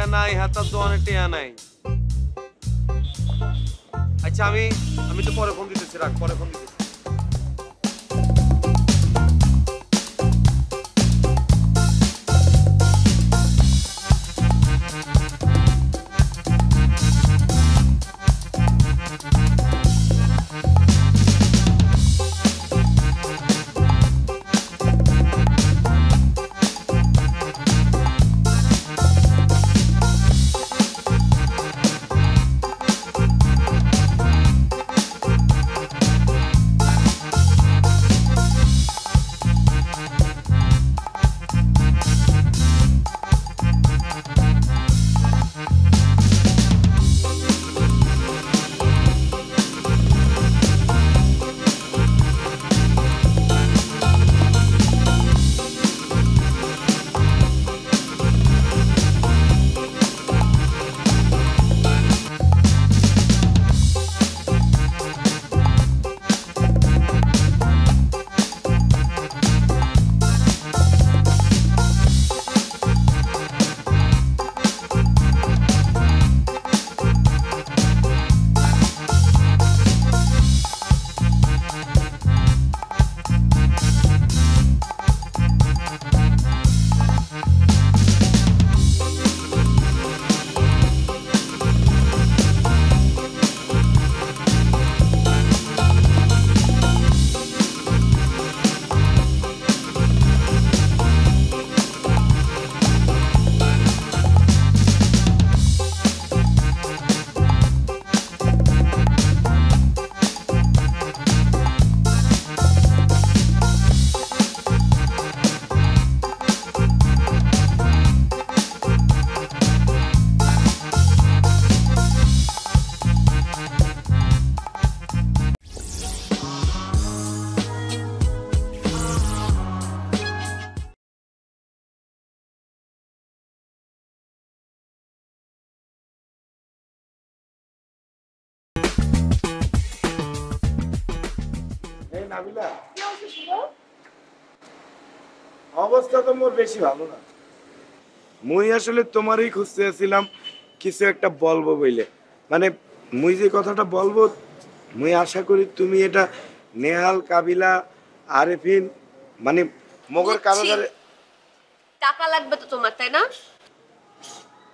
টিয়া নাই, হাতার দোকানে টিয়া নাই। আচ্ছা আমি তো পরে ফোন দিতেছি, রাখ, পরে ফোন দিতেছি। অবস্থা তো মোর বেশি ভালো না। মুই আসলে তোমারই খুঁজতেছিলাম কিছু একটা বলবো বইলে, মানে মুই যে কথাটা বলবো মুই আশা করি তুমি এটা নেহাল, কাবিলা, আরেফিন মানে মগর কারণে। টাকা লাগবে তো তোমার, তাই না?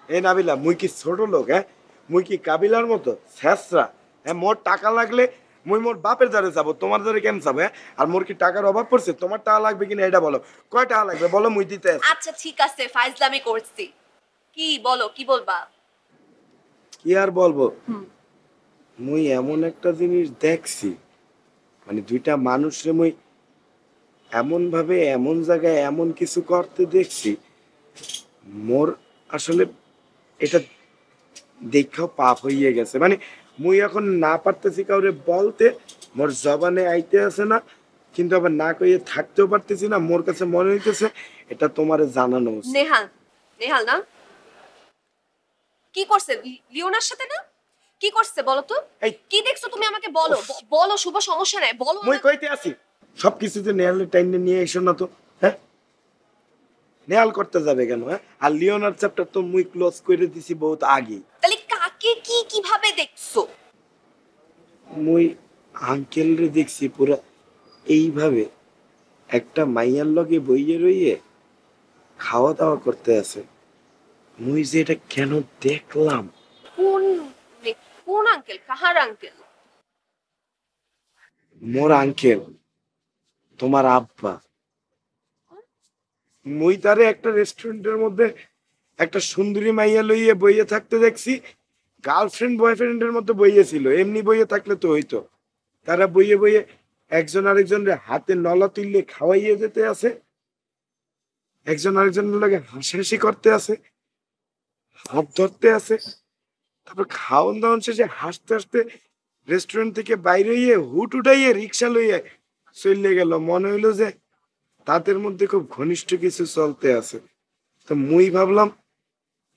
এ নাবিলা, মুই কি ছোট লোক? হ্যাঁ, মুই কি কাবিলার মতো শেষরা? হ্যাঁ, মোর টাকা লাগলে মুই মোর বাপের দ্বারে যাবো, তোমার দ্বারে কেন যাবো? হ্যাঁ, আর মোর কি টাকার অভাব পড়ছে? তোমার টাকা লাগবে কিনা এটা বলো। কয় টাকা লাগবে বলো, মুই দিতে আছি। আচ্ছা ঠিক আছে, ফাইজলামি করছি। কি বলো, কি বলবা? কি আর বলবো, মুই এমন একটা জিনিস দেখছি, মানে দুইটা মানুষরে মুই এমন ভাবে এমন জায়গায় এমন কিছু করতে দেখছি, মোর আসলে এটা দেখাও পাপ হইয়ে গেছে। মানে মুই এখন না পারতেছি কাউরে বলতে, মোর জবানে আইতে আছে না, কিন্তু আবার না কইয়ে থাকতেও পারতেছি না। মোর কাছে মনে হইতেছে এটা তোমারে জানানো উচিত। নেহাল, নেহাল না? কি করছে লিওনার সাথে? না কি করছে বলো তো? কি দেখছো তুমি আমাকে বলো, বলো শুভ, সমস্যা নাই, বলো। মুই কইতে আছি সবকিছুতে নেহালের টাইনে নিয়ে এসো না তো। হ্যাঁ, নেহাল করতে যাবে কেন? হ্যাঁ, আর লিওনার চ্যাপ্টার তো মুই ক্লোজ করে দিছি বহুত আগে। তাহলে কাকে কি কিভাবে দেখছো? মুই আঙ্কেল রে দেখছি পুরা এইভাবে একটা মাইয়ার লগে বইয়ে রইয়ে খাওয়া দাওয়া করতে আছে। মুই যে এটা কেন দেখলাম? কোন কোন আঙ্কেল? কাহার আঙ্কেল? মোর আঙ্কেল, তোমার আব্বা। মুই তারে একটা রেস্টুরেন্টের মধ্যে একটা সুন্দরী মাইয়া লইয়ে বইয়ে থাকতে দেখছি। গার্লফ্রেন্ড বয়ফ্রেন্ডের মধ্যে বইয়ে ছিল, এমনি বইয়ে থাকলে তো হইতো। তারা বইয়ে বইয়ে একজন আরেকজনের হাতে নলা তুললে খাওয়াইয়ে যেতে আছে, একজন আরেকজনের লগে হাসাহাসি করতে আছে, হাত ধরতে আছে। তারপর খাওয়ান দাওয়ান শেষে হাসতে হাসতে রেস্টুরেন্ট থেকে বাইরে হইয়ে হুট উঠাইয়ে রিক্সা লইয়ে চলে গেল। মনে হইলো যে তাদের মধ্যে খুব ঘনিষ্ঠ কিছু চলতে আছে। তো মুই ভাবলাম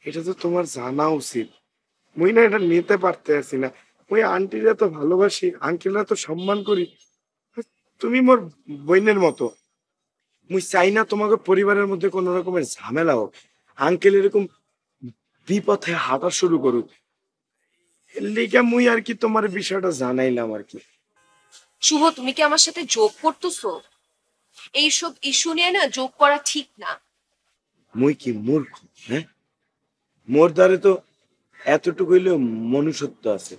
এটা তো তোমার জানা উচিত। মুই না এটা নিতে পারতে আছি না। মুই আন্টিরা তো ভালোবাসি, আঙ্কেলরা তো সম্মান করি, তুমি মোর বোনের মতো। মুই চাই না তোমাকে পরিবারের মধ্যে কোনো রকমের ঝামেলা হোক। আঙ্কেল এরকম বিপথে হাঁটা শুরু করুক। এর লিগে মুই আর কি তোমার বিষয়টা জানাইলাম আর কি। শুভ, তুমি কি আমার সাথে যোগ করতেছো? এইসব ইস্যু নিয়ে না যোগ করা ঠিক না। মুই কি মূর্খ? হ্যাঁ, মোর দ্বারে তো এতটুকু হইলেও মনুষ্যত্ব আছে।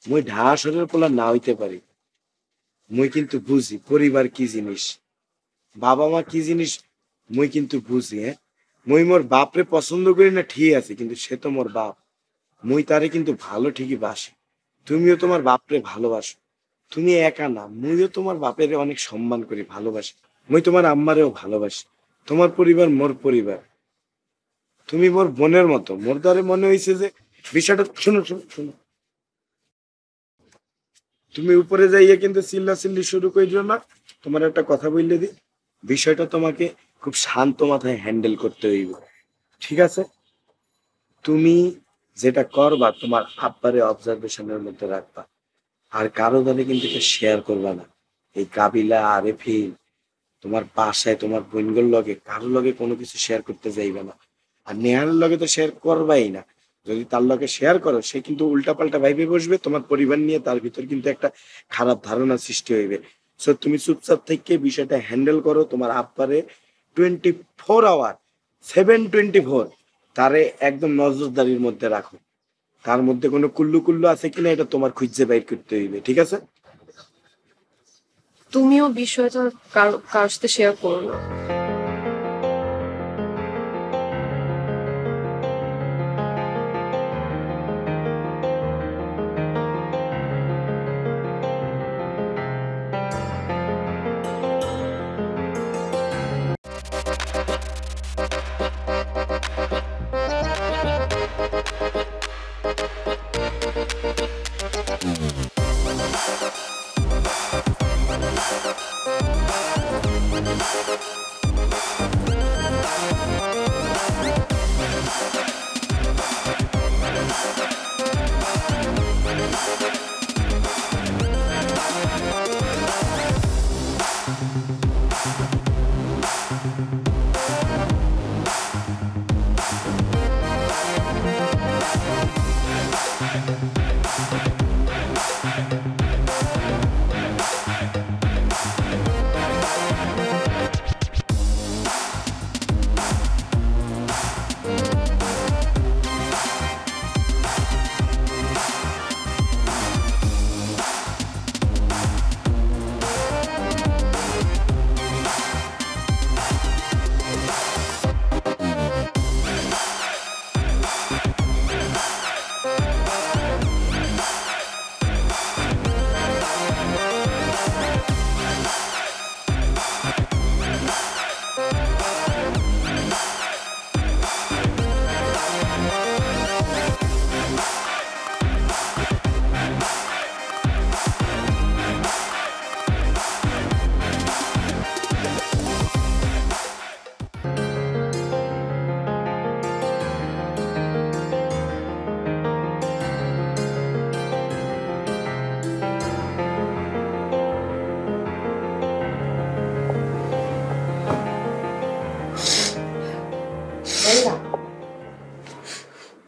মুই ঢাসরের পোলা না হইতে পারি, মুই কিন্তু বুঝি পরিবার কি জিনিস, বাবা মা কি জিনিস মুই কিন্তু বুঝি। হ্যাঁ, মুই মোর বাপরে পছন্দ করি না ঠিক আছে, কিন্তু সে তো মোর বাপ। মুই তারে কিন্তু ভালো ঠিকই বাসি। তুমিও তোমার বাপরে ভালোবাসো। তুমি একা না, মুইও তোমার বাপের অনেক সম্মান করি, ভালোবাসি। মুই তোমার আম্মারেও ভালোবাসি। তোমার পরিবার মোর পরিবার। তুমি মোর বোনের মতো। মোর দ্বারে মনে হয়েছে যে বিষয়টা, শুনো শুনো শুনো, তুমি উপরে যাইয়া কিন্তু চিল্লা চিল্লি শুরু করিও না। তোমার একটা কথা বললে দি, বিষয়টা তোমাকে খুব শান্ত মাথায় হ্যান্ডেল করতে হইবে, ঠিক আছে? তুমি যেটা করবা তোমার আব্বারে অবজারভেশনের মধ্যে রাখবা, আর কারো দ্বারা কিন্তু এটা শেয়ার করবা না। এই কাবিলা আরেফিন, তোমার বাসায় তোমার বোনগুলোর লগে কারো লগে কোনো কিছু শেয়ার করতে যাইবে না। আর নেহারের লগে তো শেয়ার করবাই না। যদি তার লগে শেয়ার করো, সে কিন্তু উল্টাপাল্টা ভাইবে বসবে, তোমার পরিবার নিয়ে তার ভিতর কিন্তু একটা খারাপ ধারণা সৃষ্টি হইবে। সো তুমি চুপচাপ থেকে বিষয়টা হ্যান্ডেল করো। তোমার আব্বারে 24 আওয়ার, 7/24 তারে একদম নজরদারির মধ্যে রাখো। তার মধ্যে কোনো কুল্লু কুল্লু আছে কিনা এটা তোমার খুঁজে বাইর করতে হইবে, ঠিক আছে? তুমিও বিষয়টা কারোর সাথে শেয়ার করো না।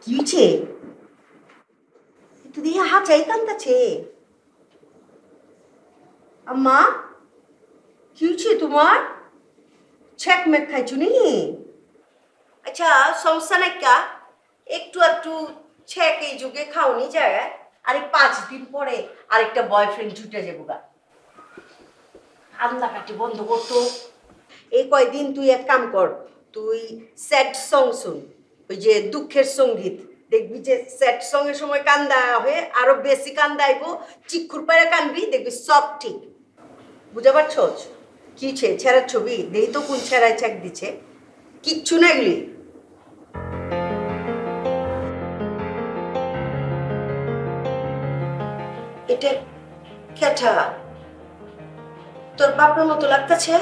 কি হয়েছে? একটু দিয়ে হাঁচাই কান্দাছে। আম্মা, কি হয়েছে তোমার? ছ্যাক ম্যাক খাইছো নি? আচ্ছা, সমস্যা নাই কা, একটু একটু ছ্যাক এই যুগে খাওনি যায়। আরে 5 দিন পরে আরেকটা বয়ফ্রেন্ড জুটে যাবো গা। কান্দাকাটি বন্ধ করতো। এই কয়দিন তুই এক কাম কর, তুই স্যাড সং শুন, ওই যে দুঃখের সঙ্গীত। দেখবি যে স্যাড সং এর সময় কান্দা হয়ে আরো বেশি কান্দাইব, চিক্ষুর পায়রা কানবি, দেখবি সব ঠিক। বুঝা পারছস? কি ছেঁড়ার ছবি দেই তো, কোন ছেঁড়ায় ছ্যাক দিছে? কিচ্ছু না এগুলি। এটা কেঠা তোর বাপের মতো লাগতেছে।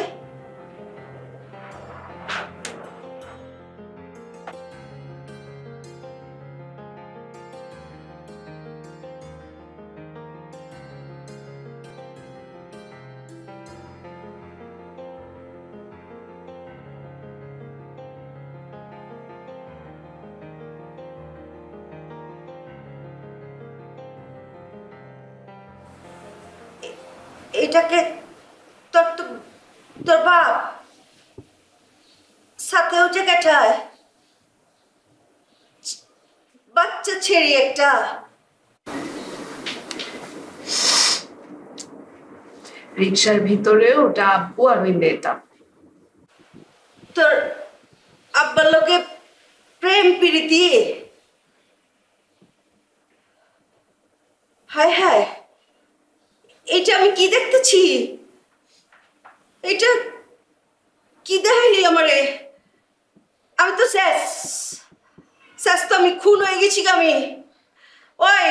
এটাকে তোর তোর বাপ সাথে হচ্ছে কেটায় বাচ্চা ছেড়ে একটা রিক্সার ভিতরে ওটা আব্বু আর ওই মেয়েটা। তোর আব্বার লোকে প্রেম প্রীতি হায় হায় এটা আমি কি দেখতেছি এটা কি দেখাইলি আমারে আমি তো শেষ শেষ তো আমি খুন হয়ে গেছি গা আমি ওই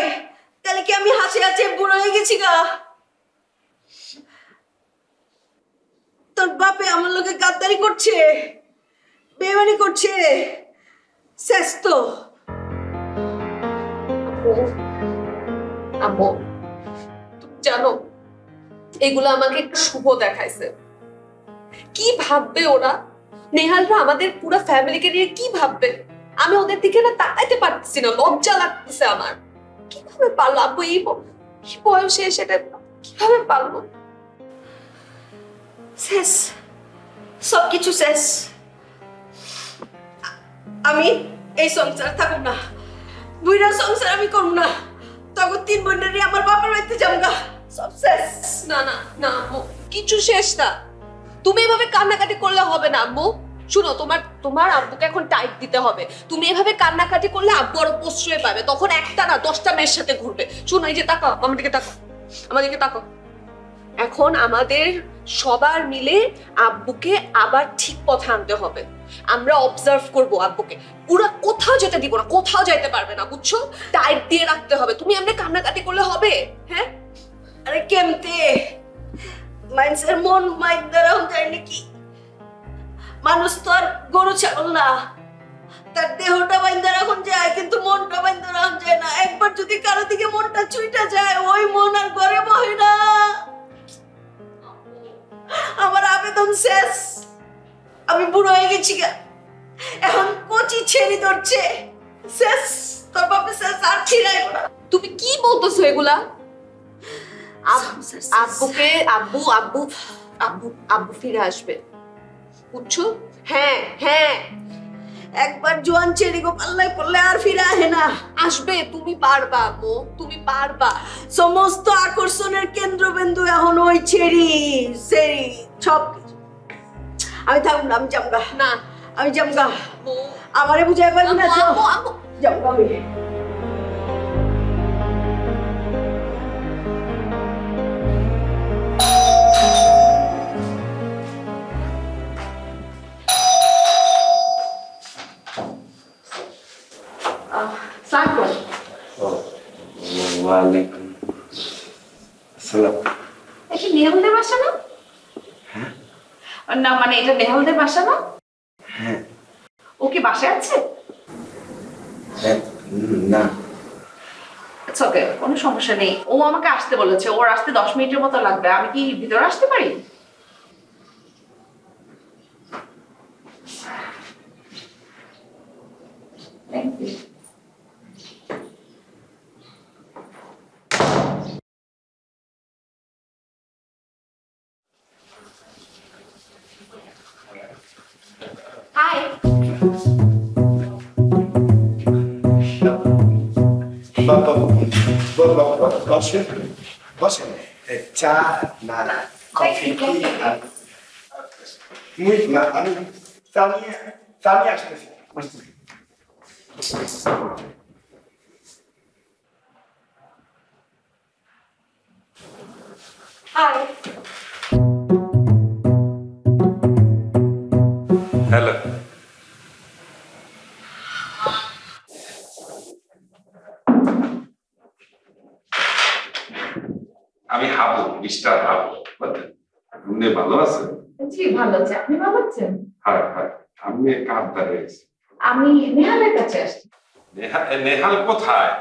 তাহলে কি আমি হাসি হাসি বুড়ো হয়ে গেছি গা তোর বাপে আমার লোকে গাদ্দারি করছে বেমানি করছে শেষ তো আম্মু তুমি জানো এগুলো আমাকে শুভ দেখাইছে। কি ভাববে ওরা? নেহালরা আমাদের পুরো ফ্যামিলিকে নিয়ে কি ভাববে? আমি ওদের দিকে না তাকাইতে পারতেছি না, লজ্জা লাগতেছে আমার। কিভাবে পারলো আব্বু এই বয়সে সেটা কিভাবে পারলো? শেষ সবকিছু শেষ আমি এই সংসার থাকুম না বুইরা সংসার আমি করব না তখন 3 বোনেরই আমার বাপের বাড়িতে যামগা সব শেষ না না না আম্মু কিছু শেষ না। তুমি এভাবে কান্নাকাটি করলে হবে না আম্মু। শুনো তোমার আব্বুকে এখন টাইট দিতে হবে। তুমি এভাবে কান্নাকাটি করলে আব্বু আরো প্রশ্রয় পাবে, তখন একটা না 10টা মেয়ের সাথে ঘুরবে। শুনো এই যে তাকাও আমাদেরকে তাকাও। এখন আমাদের সবার মিলে আব্বুকে আবার ঠিক পথে আনতে হবে। আমরা অবজার্ভ করব আব্বুকে, পুরো কোথাও যেতে দিব না, কোথাও যাইতে পারবে না, বুঝছো? টাইট দিয়ে রাখতে হবে। তুমি এমনি কান্নাকাটি করলে হবে? হ্যাঁ আরে কেমতে মানুষের মন মাইক দ্বারা যায় নাকি? মানুষ তো আর গরু ছাগল না, তার দেহটা বাইন্দা রাখুন যায় কিন্তু মনটা বাইন্দা রাখুন যায় না। একবার যদি কারো দিকে মনটা ছুঁইটা যায় ওই মন আর ঘরে বহে না। আমার আবেদন শেষ, আমি বুড়ো হয়ে গেছি গা, এখন কচি ছেড়ে ধরছে। শেষ, তোর বাপে শেষ, আর ছিড়াইব না। তুমি কি বলতেছো এগুলা? আব্বুকে আব্বু আব্বু আব্বু আব্বু ফিরে আসবে, বুঝছো? হ্যাঁ হ্যাঁ একবার জোয়ান ছেড়ে গো পাল্লায় পড়লে আর ফিরে আহে না। আসবে, তুমি পারবা আম্মু, তুমি পারবা। সমস্ত আকর্ষণের কেন্দ্রবিন্দু এখন ওই ছেড়ি সেরি সব কিছু। আমি থাকুন না, আমি জামগা না, আমি জামগা। আম্মু আমারে বুঝাই পারবি না? আম্মু আম্মু জামগা আমি। ওয়ালাইকুম আসসালাম। এটা নেহালদের বাসা না? না মানে এটা নেহালদের বাসা না? হ্যাঁ। ও কি বাসায় আছে? না ওকে, কোনো সমস্যা নেই। ও আমাকে আসতে বলেছে, ওর আসতে 10 মিনিটের মতো লাগবে। আমি কি ভিতরে আসতে পারি? Thank you. হাই। বসেন বসেন। চা না কফি কি? না আমি চা নিয়ে আসতেছি। হাই। হ্যালো, আমি হাবু, মিস্টার হাবু। আপনি ভালো আছেন? জি ভালো আছে। আপনি ভালো আছেন? হ্যাঁ হ্যাঁ, আমি কার দ্বারে আছি? আমি নেহালের কাছে আসছি। নেহাল কোথায়?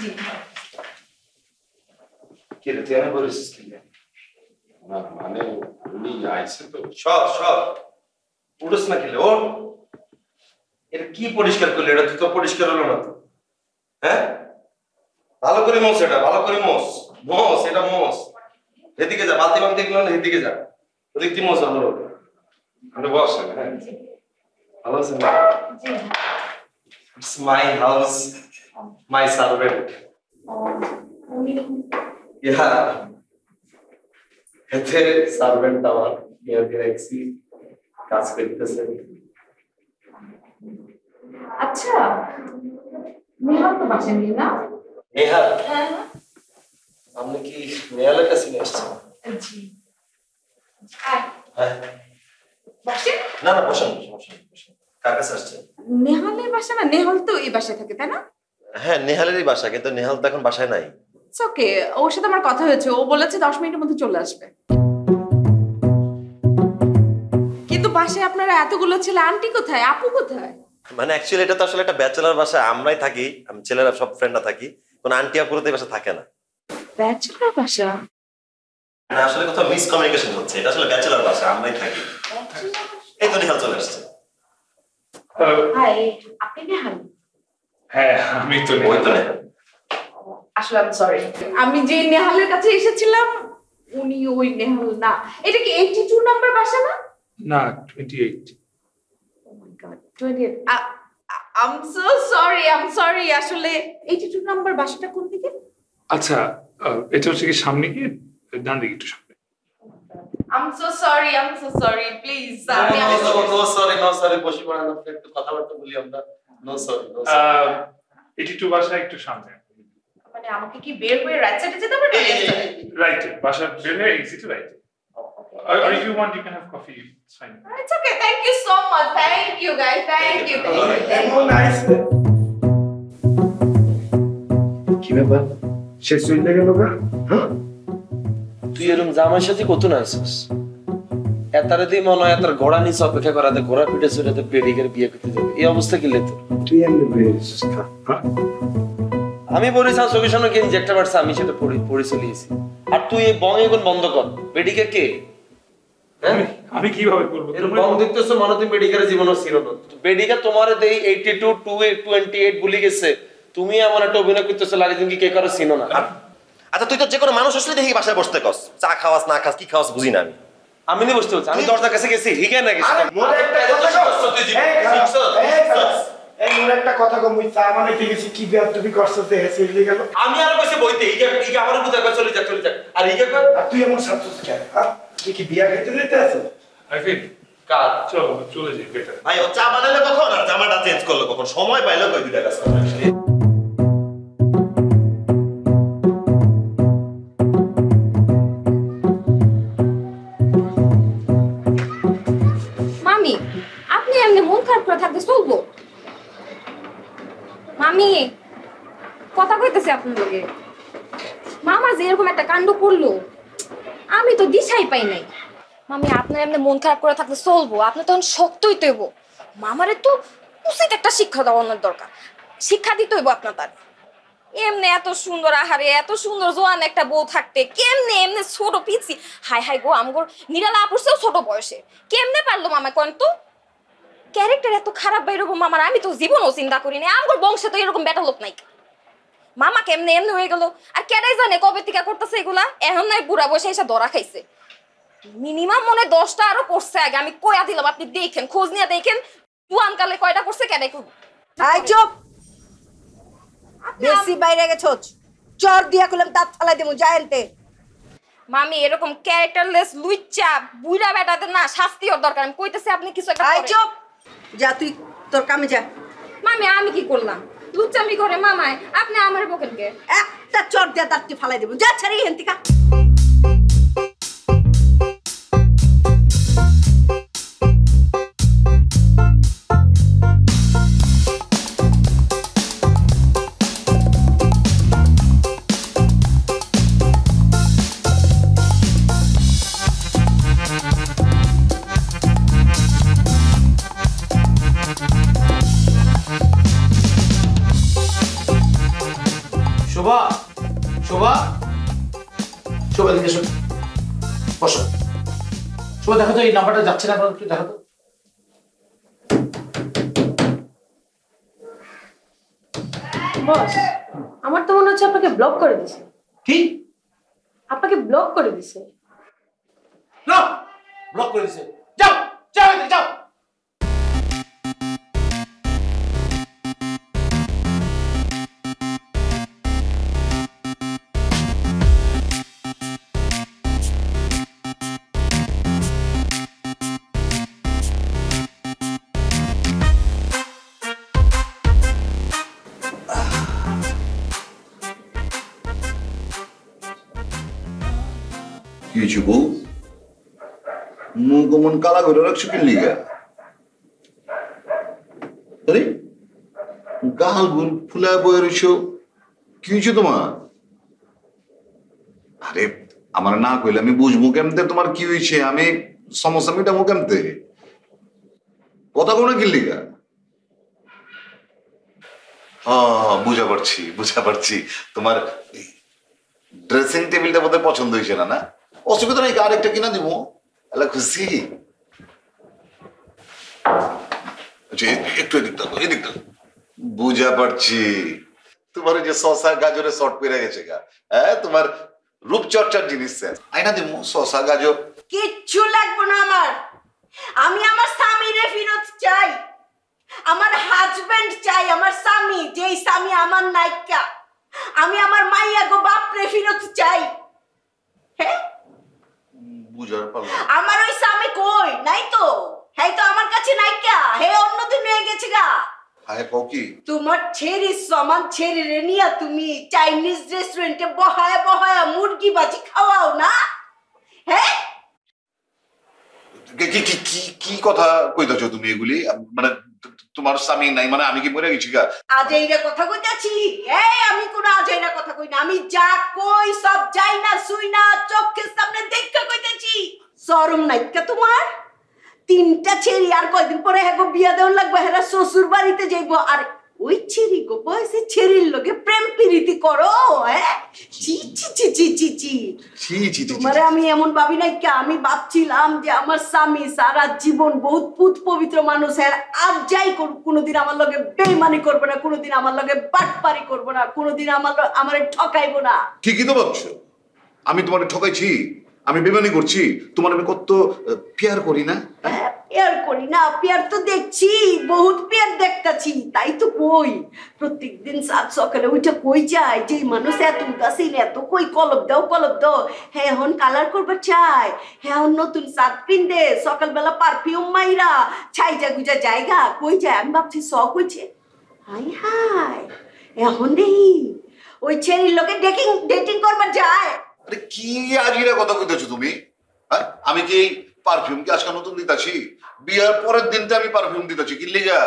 জি কি রে, তুই আমি বলেছিস কি? না মানে উনি আইছে তো। সব উঠোস না খেলে ওর এটা কি পরিষ্কার করলি? এটা তো পরিষ্কার হলো না তো। হ্যাঁ, ভালো করে মোস, এটা ভালো করে মোস, মোস এটা মোস। এদিকে যা, বালতি বালতি এগুলো না, এদিকে যা, ওদিক দিয়ে মোস ভালো হবে। আপনি বসেন। হ্যাঁ, ভালো আছেন? It's my house, my servant. Yeah. এতে সার্ভেন্ট আমার বিয়ারকে রাখছি, কাজ করতেছে। আচ্ছা, নেহাল তো বাসা নেই না? নেহাল, হ্যাঁ আপনি কি নেহালের কাছে নিয়ে আসছেন? জি। হ্যাঁ। বসে? না না, বসেন বসেন বসেন। কার কাছে আসছেন? নেহালের বাসা না, নেহাল তো এই বাসায় থাকে তাই না? হ্যাঁ, নেহালেরই বাসা, কিন্তু নেহাল তো এখন বাসায় নাই। ওকে, ওর সাথে আমার কথা হয়েছে, ও বলেছে 10 মিনিটের মধ্যে চলে আসবে। কিন্তু বাসায় আপনারা এতগুলো ছেলে, আন্টি কোথায়, আপু কোথায়? মানে অ্যাকচুয়ালি এটা তো আসলে একটা ব্যাচেলর বাসা, আমরাই থাকি, আমি ছেলেরা সব ফ্রেন্ডরা থাকি, কোন আন্টি আপুরা তো এই বাসা থাকে না। ব্যাচেলর বাসা? না, আসলে কোথাও মিসকমিউনিকেশন হচ্ছে, এটা আসলে ব্যাচেলর বাসা, আমরাই থাকি। এই তো নিহাল চলে আসছে। হাই, আপনি নেহাল? হ্যাঁ, আমি তো ওই তো নেহাল। আসলে আমি সরি, আমি যে নেহালের কাছে এসেছিলাম উনি ওই নেহাল না। এটা কি 82 নাম্বার বাসা না? না, 28। Oh my god, 28। I am so sorry, আসলে 82 নাম্বার বাসাটা কোন দিকে? আচ্ছা, এটা হচ্ছে কি সামনে গিয়ে ডান দিকে একটু সামনে। I am so sorry, please. No sorry, বসে পড়েন, আপনি একটু কথাবার্তা বলি আমরা। নো সরি, 82 বাসা একটু সামনে। মানে আমাকে কি বের হয়ে রাইট সাইডে যেতে হবে না লেফট সাইডে? রাইট, বাসা বের হয়ে exit right. Or if you want, you can have coffee. It's fine. It's okay. Thank you so much. Thank you guys. Thank you. কি ব্যাপার, সে চলে গেল গা? তুই এরকম জামাই সাথে কত না আছিস? এতারে দিয়ে মনে হয় এতার ঘোড়া নিচে অপেক্ষা করাতে, ঘোড়া পিঠে চড়াতে প্রেডিকের বিয়ে করতে যাবে, এই অবস্থা কি লেতো? তুই এমনি বেরিয়েছিস না? আমি পড়েছি চোখের সামনে কে ইনজেক্টর মারছে, আমি সেটা পড়ে চলিয়েছি। আর তুই এই বং এখন বন্ধ কর। প্রেডিকে কে? আমি কিভাবে করবো? এর বং দেখতেছো, মনে তুমি প্রেডিকের জীবনও ছিল না। প্রেডিকা তোমার দেই 82 28 বলি গেছে, তুমি এমন একটা অভিনয় করতেছো লাগে তুমি কি কে কারো চিনো না। আচ্ছা, তুই তো যে কোনো মানুষ আসলে দেখি বাসায় বসতে কস, চা খাওয়াস না খাস, কি খাওয়াস বুঝি না আমি। আমি নি বসতে হচ্ছে, আমি দরজার কাছে গেছি, হিগে না গেছি। এই মোর একটা কথা কম, ওই চা বানাইতে গেছি, কি বেয়াদবি করছস যে হেসে উঠে গেল। আমি আর কইছি বইতে, হিগে আমার বুঝা কই চলে যাক। আর হিগে কই আর তুই এমন সাজছিস কেন? তুই কি বিয়া খেতে যেতে আছিস? I think কাজ চলো চলে যাই বেটার। ভাই, ও চা বানালে কখন আর জামাটা চেঞ্জ করলো কখন? সময় পাইলো কই দুইটা কাজ করার? মামি, আপনি এমনি মন খারাপ করে থাকতে চলবো? মামি, কথা কইতেছি আপনার লগে। মামা যে এরকম একটা কাণ্ড করলো, আমি তো দিশাই পাই নাই। মামি, আপনার এমনি মন খারাপ করে থাকতে চলবো? আপনি তখন শক্তই তৈব। মামারে তো উচিত একটা শিক্ষা দেওয়ানোর দরকার, শিক্ষা দিতে হইব আপনার। তার এমনি এত সুন্দর আহারে, এত সুন্দর জোয়ান একটা বউ থাকতে কেমনে এমনি ছোট পিছি, হাই হাই গো, আমগোর নিরালা আপুরছেও ছোট বয়সে কেমনে পারলো মামা? কন তো ক্যারেক্টার এত খারাপ বাইরবো মামার, আমি তো জীবনও চিন্তা করি না। আমগোর বংশে তো এরকম বেটা লোক নাই। মামা কেমনে এমনি হয়ে গেল? আর কেটাই জানে কবে টিকা করতেছে এগুলা? এখন নাই বুড়া বসে এসে ধরা খাইছে। মিনিমাম মনে 10টা আরো করছে আগে, আমি কয়া দিলাম, আপনি দেখেন, খোঁজ নিয়ে দেখেন জুয়ান কালে কয়টা করছে, কেটাই করবো। আই চুপ, বেশি বাইরে গেছস, চর দিয়া কইলাম দাঁত ফালাই দেবো, জায়েন্তে। মামি, এরকম ক্যারেক্টারলেস লুইচা বুইড়া বেটাদের না শাস্তি ওর দরকার। আমি কইতেছি আপনি কিছু একটা আই করেন। চুপ, যা তুই তোর কামে যা। মামি, আমি কি করলাম? লুচ্চামি করে মামায়, আপনি আমার বকেন কে? একটা চর দিয়া দাঁতটি ফালাই দেবো, যা ছাড়ি হেন্তিকা। শোভা, শোভা, শোভা দিকে এসো, বসো। শোভা, দেখো তো এই নাম্বারটা যাচ্ছে না, একটু দেখো তো। বস, আমার তো মনে হচ্ছে আপনাকে ব্লক করে দিছে। কি? আপনাকে ব্লক করে দিছে। না, ব্লক করে দিছে। যাও যাও যাও। কিছু বউ মুখ মন কালা করে রাখছো কি লিগা? আরে গাল গুল ফুলা বয়ে রইছো, কি হয়েছে তোমার? আরে আমার না কইলে আমি বুঝবো কেমতে তোমার কি হয়েছে? আমি সমস্যা মিটাবো কেমতে? কথা কোনো কি লিগা? বুঝা পারছি তোমার ড্রেসিং টেবিলটা বোধহয় পছন্দ হয়েছে না? না অসুবিধা নাই, আরেকটা কিনা দিব, এলা খুশি। একটু এদিকটা বুঝা পারছি তোমার ওই যে শশা গাজরে শর্ট পেরে গেছে গা। হ্যাঁ, তোমার রূপচর্চার জিনিস আইনা দিব, শশা গাজর কিচ্ছু লাগবে না আমার। আমি আমার স্বামীরে ফেরত চাই, আমার হাজবেন্ড চাই, আমার স্বামী, যেই স্বামী আমার নায়িকা। আমি আমার মাইয়া গো বাপরে ফেরত চাই। হ্যাঁ, বুঝার পারলাম। আমার ওই স্বামী কই? নাই তো। হ্যাঁ তো আমার কাছে নায়িকা, হে অন্যদিন হয়ে গেছে গা। হ্যাঁ কও কি? তোমার ছেড়ি সমান ছেড়ি রে নিয়া তুমি চাইনিজ রেস্টুরেন্টে বহায়া বহায়া মুরগি বাজি খাওয়াও না? হ্যাঁ, কি কথা কইতাছো তুমি এগুলি? মানে তোমার স্বামী নাই মানে আমি কি মরে গেছি গা? আজাইরা কথা কইতাছি? এই আমি কোন আজাইরা কথা কই না, আমি যা কই সব যাই না শুই না চোখের সামনে দেখা কইতাছি। শরম নাই কা তোমার? তিনটা ছেড়ি আর কয়দিন পরে হেগো বিয়া দেওয়ার লাগবে, হেরা শ্বশুর বাড়িতে যাইবো, আর ওই ছেড়ি গো বয়সে ছেড়ির লগে প্রেম প্রীতি করো? হ্যাঁ, চি চি চি চি চি চি চি। তোমারে আমি এমন ভাবি নাই কে, আমি ভাবছিলাম যে আমার স্বামী সারা জীবন বহুত পুত পবিত্র মানুষ, আর যাই করুক কোনোদিন আমার লগে বেইমানি করবে না, কোনোদিন আমার লগে বাটপারি করবে না, কোনোদিন আমারে ঠকাইবো না। ঠিকই তো ভাবছো, আমি তোমারে ঠকাইছি, আমি বেমানি করছি, তোমার আমি কত পেয়ার করি না? পেয়ার করি না? পেয়ার তো দেখছি, বহুত পেয়ার দেখতাছি, তাই তো কই প্রত্যেকদিন সাত সকালে ওইটা কই যায় যে মানুষ এত উদাসীন, এত কই কলব দাও। হ্যাঁ, এখন কালার করবে চাই, হ্যাঁ এখন নতুন সাত পিন্দে, সকালবেলা পারফিউম মাইরা ছাইজা গুজা জায়গা কই যায়। আমি ভাবছি শখ হয়েছে। হাই এখন দেখি ওই ছেলের লোকে ডেটিং করবার যায়। আরে কি আজিরা কথা কইতেছো তুমি? হ্যাঁ, আমি কি পারফিউম কি আজকে নতুন দিতাছি? বিয়ার পরের দিনটা আমি পারফিউম দিতাছি কি লিগা?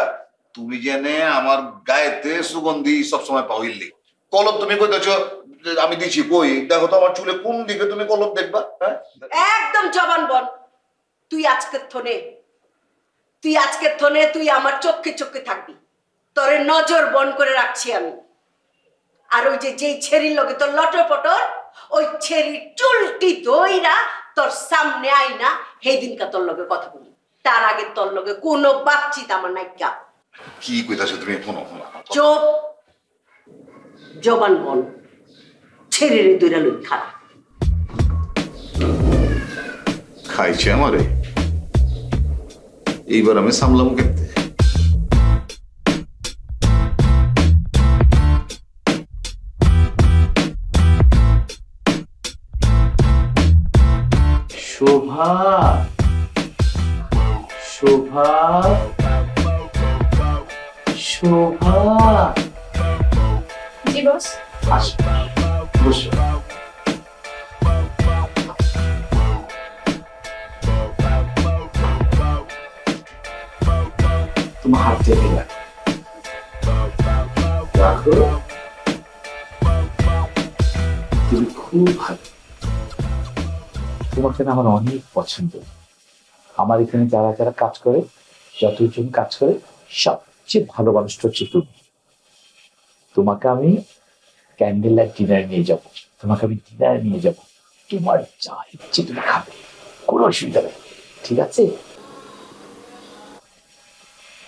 তুমি জেনে আমার গায়েতে সুগন্ধি সবসময় পাইলি। কলব তুমি কইতেছো আমি দিছি, কই দেখো তো আমার চুলে কোন দিকে তুমি কলব দেখবা? হ্যাঁ, একদম জবান বল। তুই আজকের থনে তুই আমার চোখে চোখে থাকবি, তোরে নজর বন করে রাখছি আমি। আর ওই যেই ছেড়ির লগে তোর লটর পটর, ওই ছেড়ি চুলটি দইরা তোর সামনে আইনা সেই দিনকা তোর লগে কথা বলি, তার আগে তোর লগে কোনো বাতচিত আমার নাইকা। কি কইতাছো তুমি? চুপ, জবান বল, ছেড়ির দইরা লই খারাপ খাইছে আমারে, এইবার আমি সামলামু কেমতে? শোভা, শোভা, শোভা। জি বস। আসো, বসো। তোমার হাত থেকে রাখো। তুমি খুব ভালো, তোমাকে না আমার অনেক পছন্দ। আমার এখানে যারা যারা কাজ করে, যতজন কাজ করে, সবচেয়ে ভালো মানুষটা হচ্ছে তুমি। তোমাকে আমি ক্যান্ডেল লাইট ডিনার নিয়ে যাব, তোমাকে আমি ডিনার নিয়ে যাব, তোমার যা ইচ্ছে তুমি খাবে, কোনো অসুবিধা নেই, ঠিক আছে?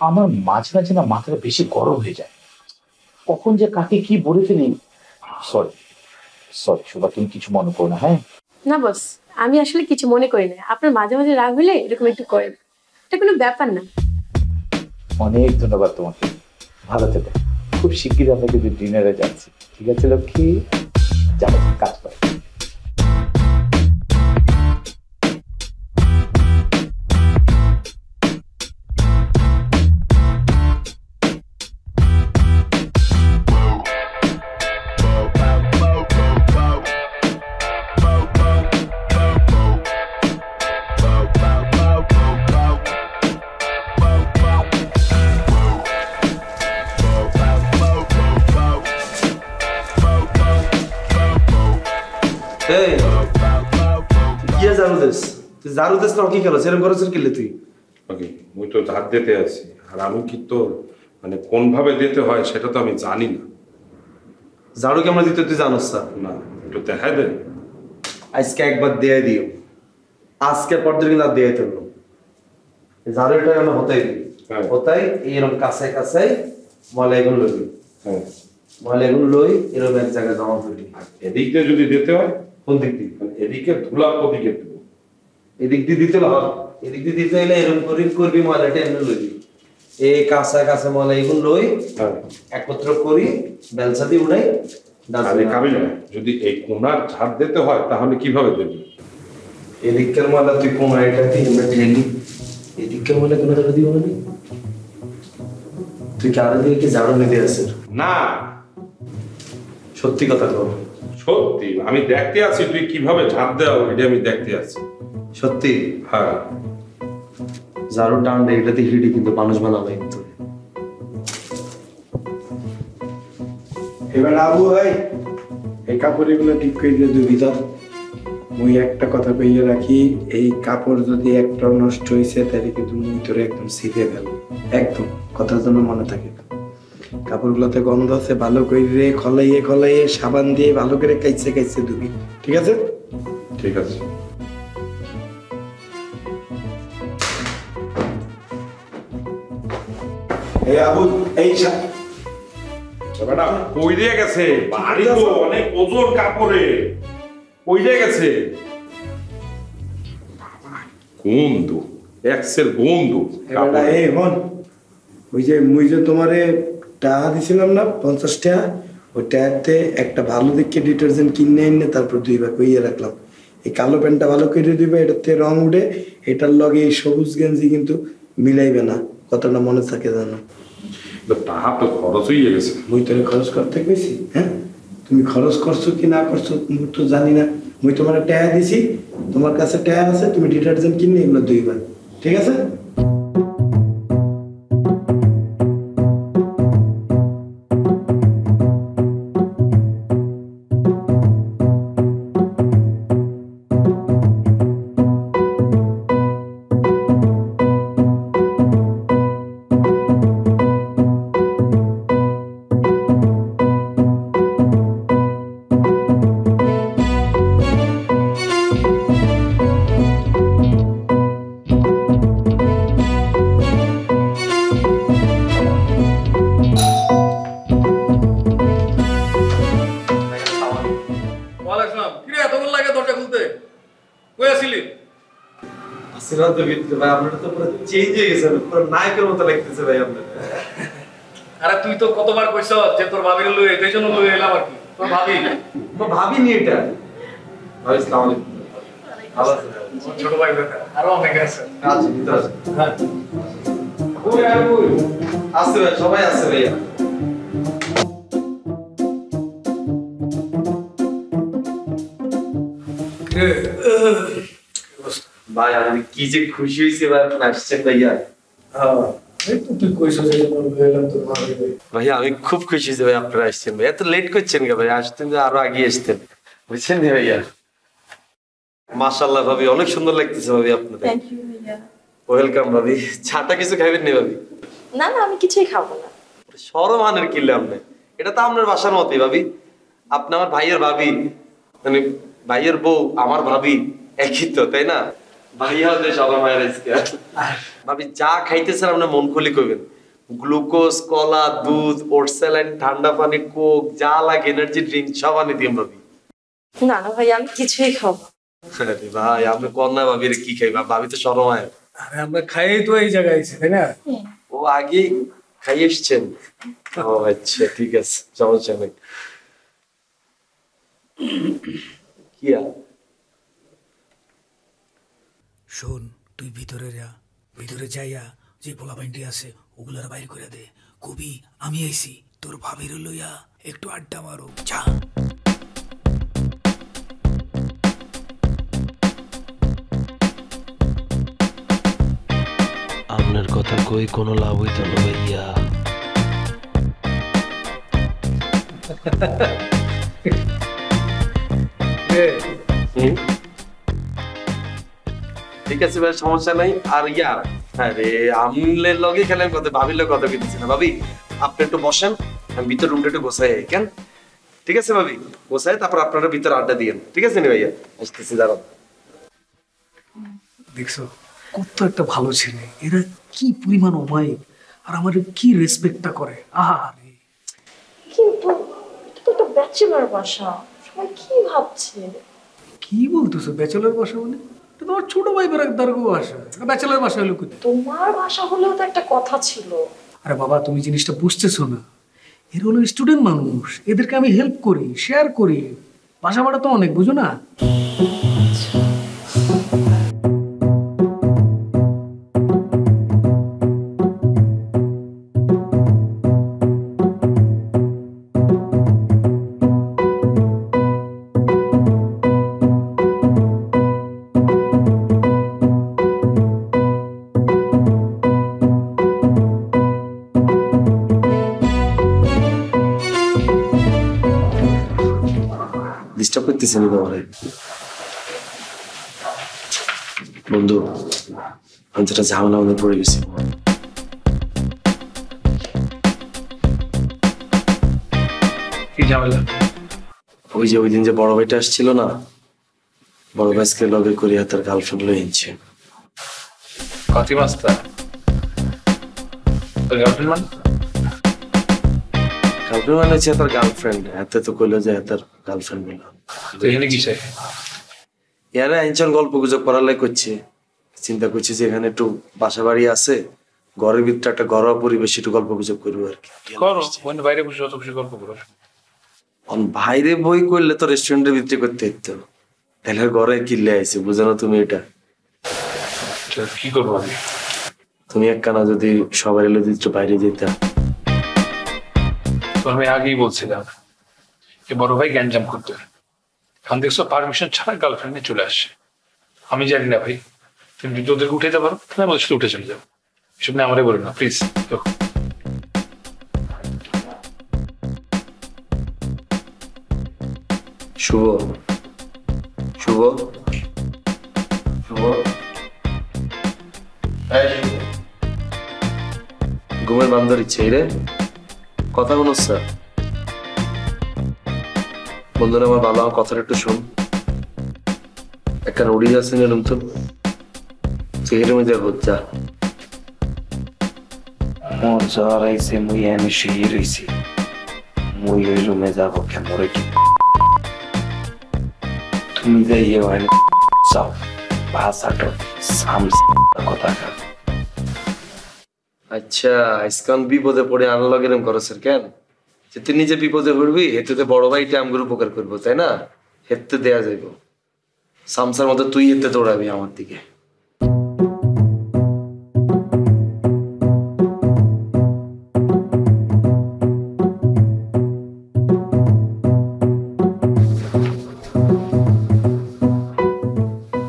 আমার মাঝে মাঝে না মাথাটা বেশি গরম হয়ে যায়, কখন যে কাকে কি বলে ফেলি সরি সরি শুভা, তুমি কিছু মনে করো না। হ্যাঁ না বস, আমি আসলে কিছু মনে করি না। আপনার মাঝে মাঝে রাগ হলে এরকম একটু করেন, এটা কোনো ব্যাপার না। অনেক ধন্যবাদ তোমাকে, ভালো থেকো। খুব শিগগিরই আমরা কিন্তু ডিনারে যাচ্ছি, ঠিক আছে লক্ষ্মী? যাবো, কাজ করো। ঝাড়ু দিস না কি খেলো সেরকম করেছেন কিনলে তুই? ওকে মুই তো ঝাড় দিতে আছি, আর আমি কি তো মানে কোন ভাবে দিতে হয় সেটা তো আমি জানি না। ঝাড়ু কেমন দিতে তুই জানোস না, একটু দেখাই দে। আজকে একবার দিয়ে দিও, আজকের পর দিন কিন্তু আর দিয়ে দিতে ঝাড়ুটা আমরা হতাই দিই, হতাই এইরকম কাছে কাছে ময়লা এগুলো লই, ময়লা এগুলো লই এরকম এক জায়গায় জমা করি। এদিক দিয়ে যদি দিতে হয় কোন দিক দিয়ে? এদিকে ধুলা ওদিকে দেবো। এদিক দিয়ে দিতে হবে, এদিক দিয়ে দিতে হলে এরকম করে করবি, ময়লাটা এমনি লই এই কাঁচা কাঁচা ময়লা এগুলো লই একত্র করি বেলসা দিয়ে উড়াই। কাবিল যদি এই কোনার ঝাড় দিতে হয় তাহলে কিভাবে দেবে? এদিকের ময়লা তুই কোন আইটাতে এমনি ঢেলি, এদিকের ময়লা কোনো জায়গা দিব না। তুই কি আরো দিকে ঝাড়ু নিতে আসিস? না, সত্যি কথা বল। সত্যি আমি দেখতে আছি তুই কিভাবে ঝাড় দেওয়া এটা আমি দেখতে আছি। সত্যি? হ্যাঁ। ঝাড়ু টান দে, এটাতে হিডি কিন্তু মানুষ বানাবে কিন্তু। এবার আবু ভাই এই কাপড়গুলো ঠিক করে দিয়ে দিবি তো। মুই একটা কথা কইয়ে রাখি, এই কাপড় যদি একটা নষ্ট হয়েছে তাহলে কিন্তু মুই তোরে একদম ছিঁড়ে ফেলবো, একদম কথার জন্য মনে থাকে। কাপড়গুলোতে গন্ধ আছে, ভালো করে খলাইয়ে খলাইয়ে সাবান দিয়ে ভালো করে কাইছে কাইছে দিবি, ঠিক আছে? ঠিক আছে। এই আবু এই ম্যাডাম কইরে গেছে বাড়ি তো অনেক ওজন কাপড়ে কইরে গেছে। বন্ধু এক্সেল বন্ধু এই হন, ওই যে মুই যে তোমারে টাকা দিছিলাম না 50 টাকা, ওই টাকাতে একটা ভালো দেখে ডিটারজেন্ট কিনে এনে তারপর দুইবার কইয়ে রাখলাম। এই কালো প্যান্টটা ভালো করে দিবে, এটাতে রং উঠে, এটার লগে এই সবুজ গেঞ্জি কিন্তু মিলাইবে না, কথাটা মনে থাকে জানো? টাকা তো খরচ হয়ে গেছে। মুই তোরে খরচ করতে গেছি? হ্যাঁ, তুমি খরচ করছো কি না করছো মুই তো জানি না। মুই তোমার টাকা দিছি, তোমার কাছে টাকা আছে, তুমি ডিটারজেন্ট কিনে এগুলো দুইবার, ঠিক আছে? আরে তুই তো কতবার কইছ যে তোর ভাবির লই এই জন্য লই এলাম আর কি। তোর ভাবি ভাবি নি এটা। ভাই আসসালামু আলাইকুম। ভালো আছেন? ছোট ভাই বেটা আরো অনেক আছে। আচ্ছা ভিতরে আছে। হ্যাঁ ওই আর ওই আছে ভাই, সবাই আছে ভাইয়া। ভাই আমি কি যে খুশি হইছে ভাই, আপনি আসছেন ভাইয়া। হ্যাঁ এই তো তুই কইছ যে লই এলাম তোর ভাবি। ভাই আমি খুব খুশি হইছে ভাই আপনারা আসছেন ভাই। এত লেট করছেন কে ভাই? আসতেন যে আরো আগে আসতেন, বুঝছেন না ভাইয়া? মাশাআল্লাহ ভাবি অনেক সুন্দর লাগতেছে ভাবি আপনাদের। থ্যাংক ইউ ভাইয়া। ওয়েলকাম ভাবি। চাটা কিছু খাইবেন নি ভাবি? না না, আমি কিছুই খাবো না। শরমানের কিলে আপনি, এটা তো আপনার বাসার মতই ভাবি। আপনি আমার ভাইয়ের ভাবি, মানে ভাইয়ের বউ আমার ভাবি একই তো, তাই না? ভাইয়া হতে সবার মায়ের ভাবি যা খাইতেছেন আপনার মন খুলে কইবেন। গ্লুকোজ, কলা, দুধ, ওট স্যালাড, ঠান্ডা পানি, কোক, যা লাগে এনার্জি ড্রিঙ্ক সব আনি দিম ভাবি। না না ভাই, আমি কিছুই খাবো। আরে ভাই আপনি কর না ভাবি, কি খাইবা? ভাবি তো শরমায়। আরে আমরা খাইই তো এই জায়গায় আইছি, তাই না? ও আগে খাই এসছেন? ও আচ্ছা ঠিক আছে, সমস্যা নেই। কি শোন, তুই ভিতরে যা, ভিতরে যাইয়া যে পোলা পাইন্টি আছে ওগুলার বাইর করে দে। কবি আমি আইছি তোর ভাবির লইয়া একটু আড্ডা মারো, যা। আপনার কথা কই কোনো লাভ হইতো না ভাইয়া। ঠিক আছে ভাই, সমস্যা নাই। আর আরে আমলের লগে খেলেন কথা, ভাবির লগে কথা কইতেছি না। ভাবি আপনি একটু বসেন, আমি ভিতর রুমটা একটু গোছাই কেন? ঠিক আছে ভাবি, গোছাই তারপর আপনারা ভিতরে আড্ডা দিয়েন। ঠিক আছে নি ভাইয়া, আসতেছি, দাঁড়ান। দেখছো কত একটা ভালো ছেলে, এরা কি পরিমাণ অমায়িক, আর আমার কি রেসপেক্টটা করে। আরে কিন্তু এটা তো একটা ব্যাচেলর বাসা, সবাই কি ভাবছে? কি বলতেছো ব্যাচেলর বাসা মানে? এটা তোমার ছোট ভাই দারগো বাসা, ব্যাচেলর বাসা হলো কোথায়? তোমার বাসা হলেও তো একটা কথা ছিল। আরে বাবা তুমি জিনিসটা বুঝতেছো না, এর হলো স্টুডেন্ট মানুষ, এদেরকে আমি হেল্প করি, শেয়ার করি, বাসা ভাড়া তো অনেক, বুঝো না? ডিস্টার্ব করতেছি না তোমার বন্ধু? আমি যেটা ঝামেলা মধ্যে পড়ে গেছি। কি ঝামেলা? ওই যে ওই দিন যে বড় ভাইটা আসছিল না, বড় ভাইকে লগে করিয়া তার গার্লফ্রেন্ড লয়ে এনেছে। কতি মাস্তা তোর গার্লফ্রেন্ড মানে? গার্লফ্রেন্ড মানে হচ্ছে তার গার্লফ্রেন্ড, এতে তো কইলো যে তার গার্লফ্রেন্ড বললো। তো এখানে কি চাই? ইয়ারে আইনচন গল্প গুজব করার লাই করছে, চিন্তা করছি যে এখানে একটু বাসা বাড়ি আছে, ঘরের ভিতরে একটা ঘরোয়া পরিবেশ, একটু গল্প গুজব করবো আর কি। করো, বাইরে বসে যত খুশি গল্প করো। বাইরে বই করলে তো রেস্টুরেন্টের ভিতরে করতে হতো, তাহলে ঘরে কিনলে আইছে, বুঝো না তুমি এটা? কি করবো আমি? তুমি একখানা যদি সবাই এলে একটু বাইরে যেতাম। তো আমি আগেই বলছিলাম যে বড় ভাই গ্যাঞ্জাম করতে, এখন দেখছো পারমিশন ছাড়া গার্লফ্রেন্ড নিয়ে চলে আসছে। আমি জানি না ভাই, তুমি যদি ওদেরকে উঠে যেতে পারো তাহলে আমাদের সাথে উঠে চলে যাবো, এসব নিয়ে আমারে বলো না প্লিজ। শুভ শুভ শুভ, ঘুমের বান্ধর ইচ্ছে রে, কথা বলো স্যার। বন্ধুরা আমার ভালো, আমার কথাটা একটু শোন। একটা উড়ি আছে নিলাম তো, সেখানে মধ্যে হচ্ছে মোর জ্বর আইছে, মুই এনে শুয়ে রইছি, মুই ওই রুমে যাবো কেন রে? কি তুমি যাইয়ে হয় যাও, ভাষাটা কথা। আচ্ছা আজকাল বিপদে পড়ে আনলো এরকম করো স্যার কেন? যে তুই নিজে বিপদে পড়বি, হেতুতে বড় ভাইটা আমগুলো উপকার করবো, তাই না? হেততে দেয়া যাইব, সামসার মতো তুই হেতে দৌড়াবি আমার দিকে।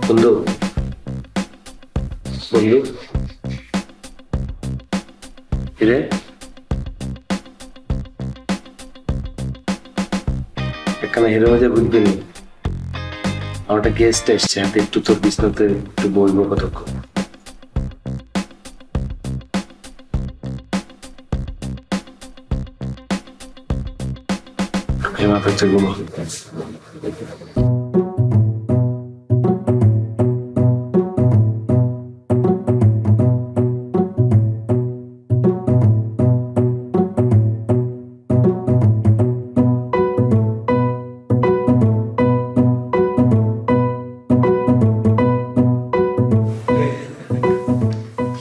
বন্ধু বন্ধু রে, একখানা হেরে মজা বুঝবি নি, আমার একটা গেস্ট এসছে, একটু তোর বিছনাতে একটু বলবো কতক্ষণ। মাথা গুলো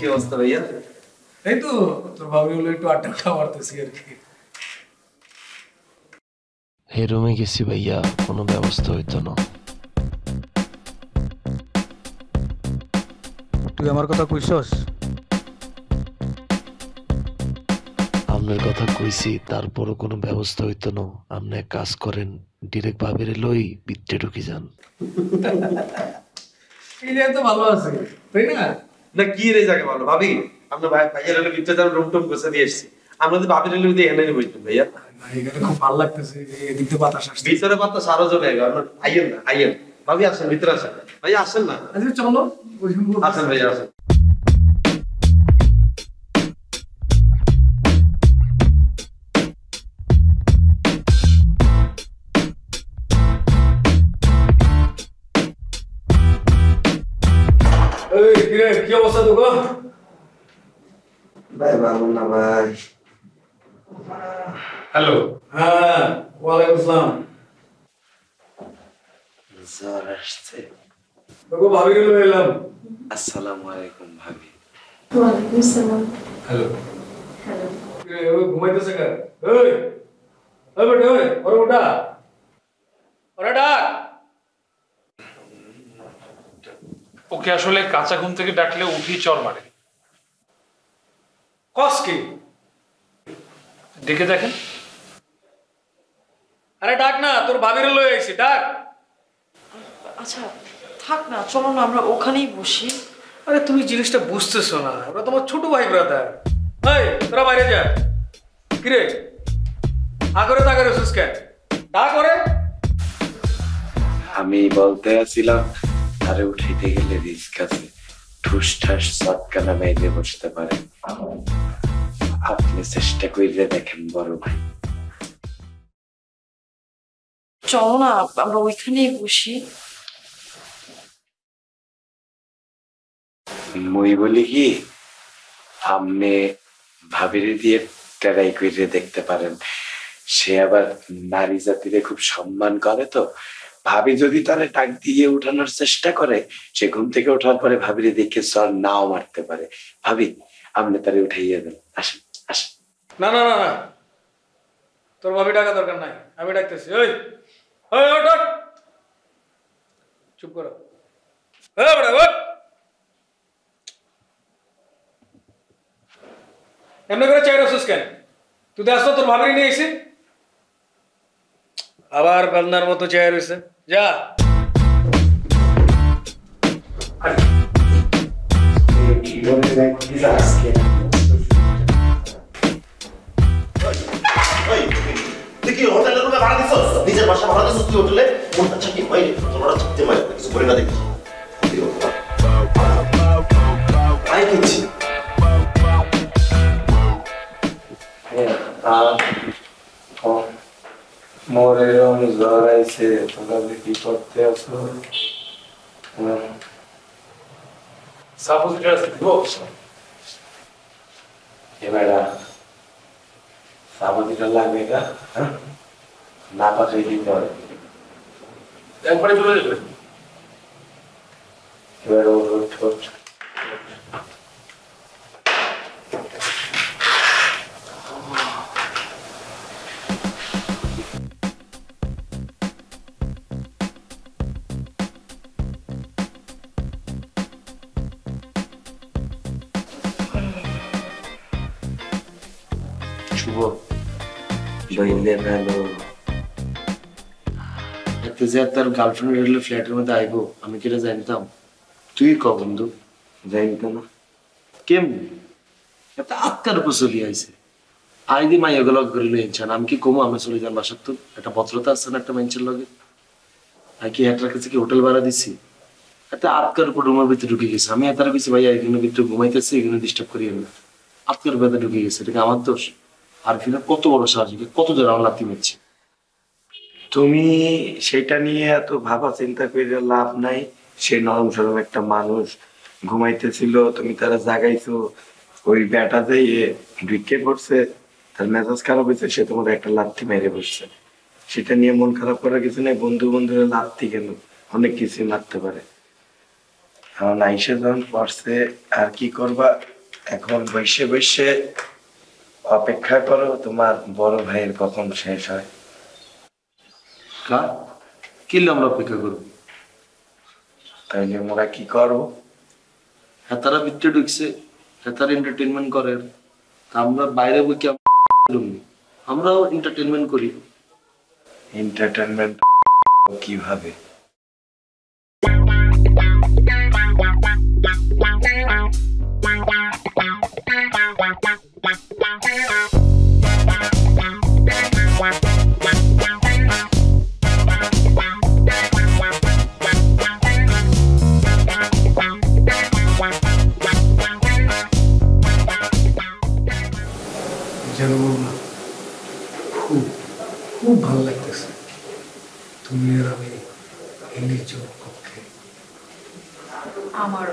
কি অবস্থা ভাইয়া? এই তো তোর ভাবি হলো একটু আড্ডা মারতেছি আর কি। এই রুমে গেছি ভাইয়া, কোনো ব্যবস্থা হইতো না। তুই আমার কথা কইছস? আপনার কথা কইছি, তারপরও কোনো ব্যবস্থা হইতো না। আপনি এক কাজ করেন, ডিরেক্ট ভাবিরে লই ভিতরে ঢুকে যান। এই জায়গা তো ভালো আছে তাই না? না কি রে জায়গা ভালো ভাবি, আমরা ভাইয়ের হলে ভিতরে যান, রুম টুম গুছিয়ে দিয়ে এসেছি। আমরা তো ভাবির হলে এখানে বসবেন ভাইয়া। এখানে খুব ভালো লাগতেছে, এদিক দিয়ে বাতাস আসছে। ভিতরে বাতাস আরো জমে গেল। আইয়েন না, আইয়েন ভাবি, আসেন ভিতরে আসেন। ভাইয়া আসেন না। আচ্ছা চলো আসেন ভাইয়া আসেন। এই কিরে কি অবস্থা তোর? ভাই ভালো না ভাই। হ্যালো। হ্যাঁ ওয়ালাইকুম আসসালাম। জ্বর আসছে। তোকে ভাবি লয়ে এলাম। আসসালামু আলাইকুম ভাবি। ওয়ালাইকুম আসসালাম। হ্যালো। হ্যালো। কিরে ও ঘুমাইতেছে কেন? এই এই বেটা ওই ওরে উঠা। ওরে ডাক। ওকে আসলে কাঁচা ঘুম থেকে ডাকলে উঠি চর মারে। কস কি? ডেকে দেখেন। আরে ডাক না, তোর ভাবিরে লয়ে আইছি, ডাক। আচ্ছা থাক না, চলো না আমরা ওখানেই বসি। আরে তুমি জিনিসটা বুঝতেছো না, ওরা তোমার ছোট ভাই ব্রাদার। এই তোরা বাইরে যা। কিরে আগরে তাগরে সুস্কেন ডাক ওরে। আমি বলতে আছিলাম আরে উঠাইতে গেলে রিস্ক আছে, ঠুস ঠাস চটকা নামাইতে বসতে পারে। আপনি চেষ্টা করে দেখেন বড় ভাই। চলো না আমরা ওইখানেই বসি। মই বলি কি, আপনি ভাবির দিয়ে ট্রাই করে দেখতে পারেন। সে আবার নারী জাতিরে খুব সম্মান করে, তো ভাবি যদি তারে ডাক দিয়ে উঠানোর চেষ্টা করে, সে ঘুম থেকে ওঠার পরে ভাবিরে দেখে সর নাও মারতে পারে। ভাবি আপনি তারে উঠাইয়া দেন, আসেন আসেন। না না না না, তোর ভাবি ডাকা দরকার নাই, আমি ডাকতেছি। ওই ওই ওঠ ওঠ, চুপ করো। এই বড় ওঠ। এমনি করে চাই রসুস কেন? তুই দেখছ তোর ভাবি নিয়ে এসে আবার বান্দার মতো চাই রয়েছে। যা দেখি হোটেলের রুমে ভাড়া দিছস, নিজের বাসা ভাড়া দিছস তুই হোটেলে। মনটা চাকি ভাই তোমরা চাকতে মার কিছু বলি না দেখি। আই কিছি মোর এরকম জ্বর আইছে, তোমরা কি করতে আসো? সাপোজিটর আছে দিব। এবারে সাবধানে লাগবে না, না পাঠাই দিতে হবে। একবারে চলে যাবে। এবার ওঠ ওঠ। শুভ বইলে ভালো। এত যে তার গার্লফ্রেন্ড হলে ফ্ল্যাটের মধ্যে আইবো, আমি কি জানতাম? তুই ক বন্ধু, জানতো না কেমন একটা আত্মার উপর চলি আইছে। আইদি মাই এগুলো করে লইছেন, আমি কি কমো? আমি চলে যান বাসার। তো একটা ভদ্রতা আছে না একটা মানুষের লগে? আর কি একটার কাছে কি হোটেল ভাড়া দিছি? একটা আত্মার উপর রুমের ভিতরে ঢুকে গেছে। আমি এতার বেশি ভাইয়া এখানে ভিতরে ঘুমাইতেছি, এখানে ডিস্টার্ব করি না। আত্মার ভেতরে ঢুকে গেছে, এটা কি আমার দোষ? আর ফিরে কত বড় সাহস, কত জোর আমার লাথি মারছে। তুমি সেটা নিয়ে এত ভাবা চিন্তা করে লাভ নাই। সে নরম সরম একটা মানুষ ঘুমাইতেছিল, তুমি তারা জাগাইছো। ওই ব্যাটা দিয়ে ঢুকে পড়ছে, তার মেজাজ খারাপ হয়েছে, সে তোমার একটা লাথি মেরে বসছে। সেটা নিয়ে মন খারাপ করার কিছু নেই। বন্ধু বন্ধুরা লাথি কেন, অনেক কিছু মারতে পারে। এখন আইসে যখন পড়ছে, আর কি করবা? এখন বসে বসে অপেক্ষা করো তোমার বড় ভাইয়ের কখন শেষ হয়। কিলে আমরা অপেক্ষা করবো? তাইলে আমরা কি করবো? হেতারা ভিতরে ঢুকছে, হেতারা এন্টারটেনমেন্ট করে, আমরা বাইরে বই আমরাও এন্টারটেনমেন্ট করি। এন্টারটেনমেন্ট কিভাবে? খুব ভালো লাগতেছে তুমি আর আমি এই নিজের পক্ষে। আমার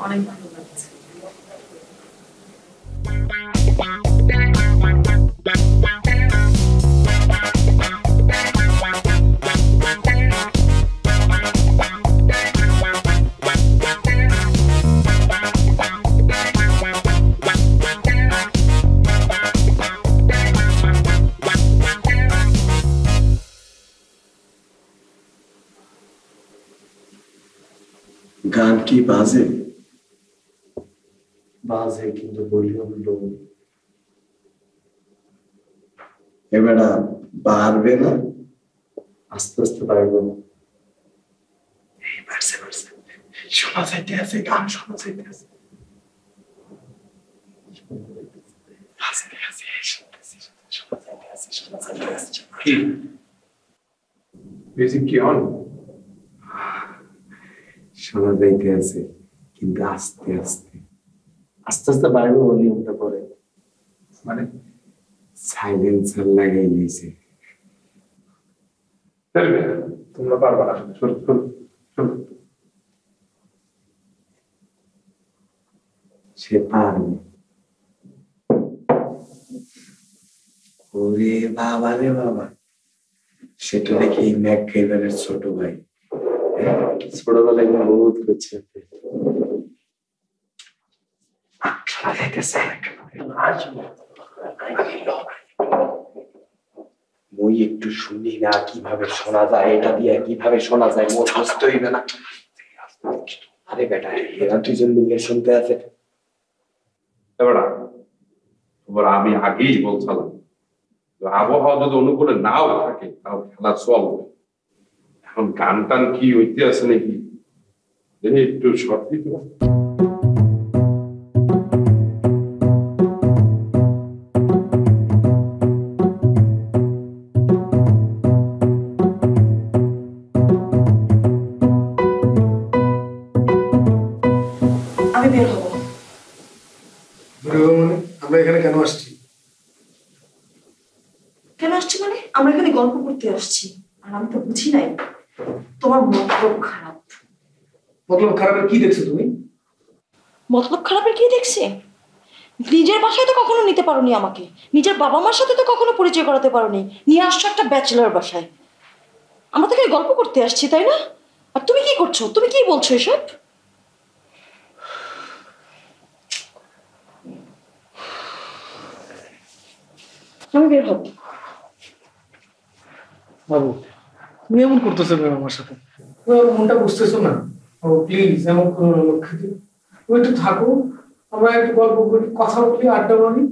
অনেক ভালো লাগছে। গান কি বাজে? বাজে, কিন্তু ভলিউম লো। এবার বাড়বে না, আস্তে আস্তে বাড়বে না। এই বাড়ছে বাড়ছে, শোনা যাইতে আছে, গান শোনা যাইতে আছে। মিউজিক কি অন? শোনা যাইতে আছে, কিন্তু আস্তে আস্তে আস্তে আস্তে বাড়বে ভলিউমটা করে। মানে সাইলেন্সার লাগাই নিয়েছে। তোমরা পারবা না, সে পারবে। ওরে বাবা রে বাবা, সেটা দেখি ম্যাকগাইভারের ছোট ভাই। ছোটবেলায় বহুত করছে। মই একটু শুনি না কিভাবে শোনা যায়, এটা দিয়ে কিভাবে শোনা যায়, মুখস্থ হইবে না। আরে বেটা, এরা দুজন মিলে শুনতে আছে। এবার আমি আগেই বলছিলাম, আবহাওয়া যদি অনুকূলে নাও থাকে তাও খেলা চলবে। এখন গান টান কি হইতে আছে নাকি একটু সঠিক। আমি বের হবো। মানে আমরা এখানে কেন আসছি? কেন আসছি মানে আমরা এখানে গল্প করতে আসছি। আর আমি তো বুঝি নাই তোমার মতলব খারাপ। মতলব খারাপের কি দেখছো তুমি? মতলব খারাপের কি দেখছি? নিজের বাসায় তো কখনো নিতে পারোনি আমাকে, নিজের বাবা মার সাথে তো কখনো পরিচয় করাতে পারোনি, নিয়ে আসছো একটা ব্যাচেলর বাসায়। আমরা তো এখানে গল্প করতে আসছি, তাই না? আর তুমি কি করছো? তুমি কি বলছো এসব? আমি বের হবো। বাবু, তুমি এমন করতেছো কেন আমার সাথে? মনটা বুঝতেছো না? ও প্লিজ, এমন করো না লক্ষ্মী। তুমি একটু থাকো, আমরা একটু গল্প করি, কথা বলি, আড্ডা মারি।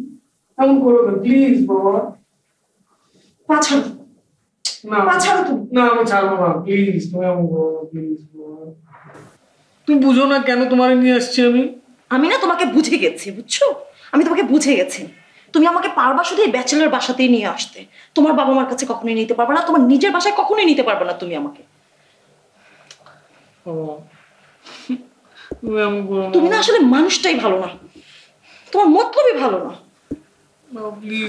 এমন করো না প্লিজ বাবা। পাছাড়ো না, পাছাড়ো তুমি। না আমি ছাড়বো না, প্লিজ। তুমি এমন করো না প্লিজ বাবা। তুমি বুঝো না কেন তোমারে নিয়ে আসছি আমি? আমি না তোমাকে বুঝে গেছি, বুঝছো? আমি তোমাকে বুঝে গেছি। তুমি আমাকে পারবা শুধু এই ব্যাচেলর বাসাতেই নিয়ে আসতে। তোমার বাবা মার কাছে কখনোই নিতে পারবে না, তোমার নিজের বাসায় কখনোই নিতে পারবে না তুমি আমাকে। তুমি না আসলে মানুষটাই ভালো না, তোমার মতলবই ভালো না।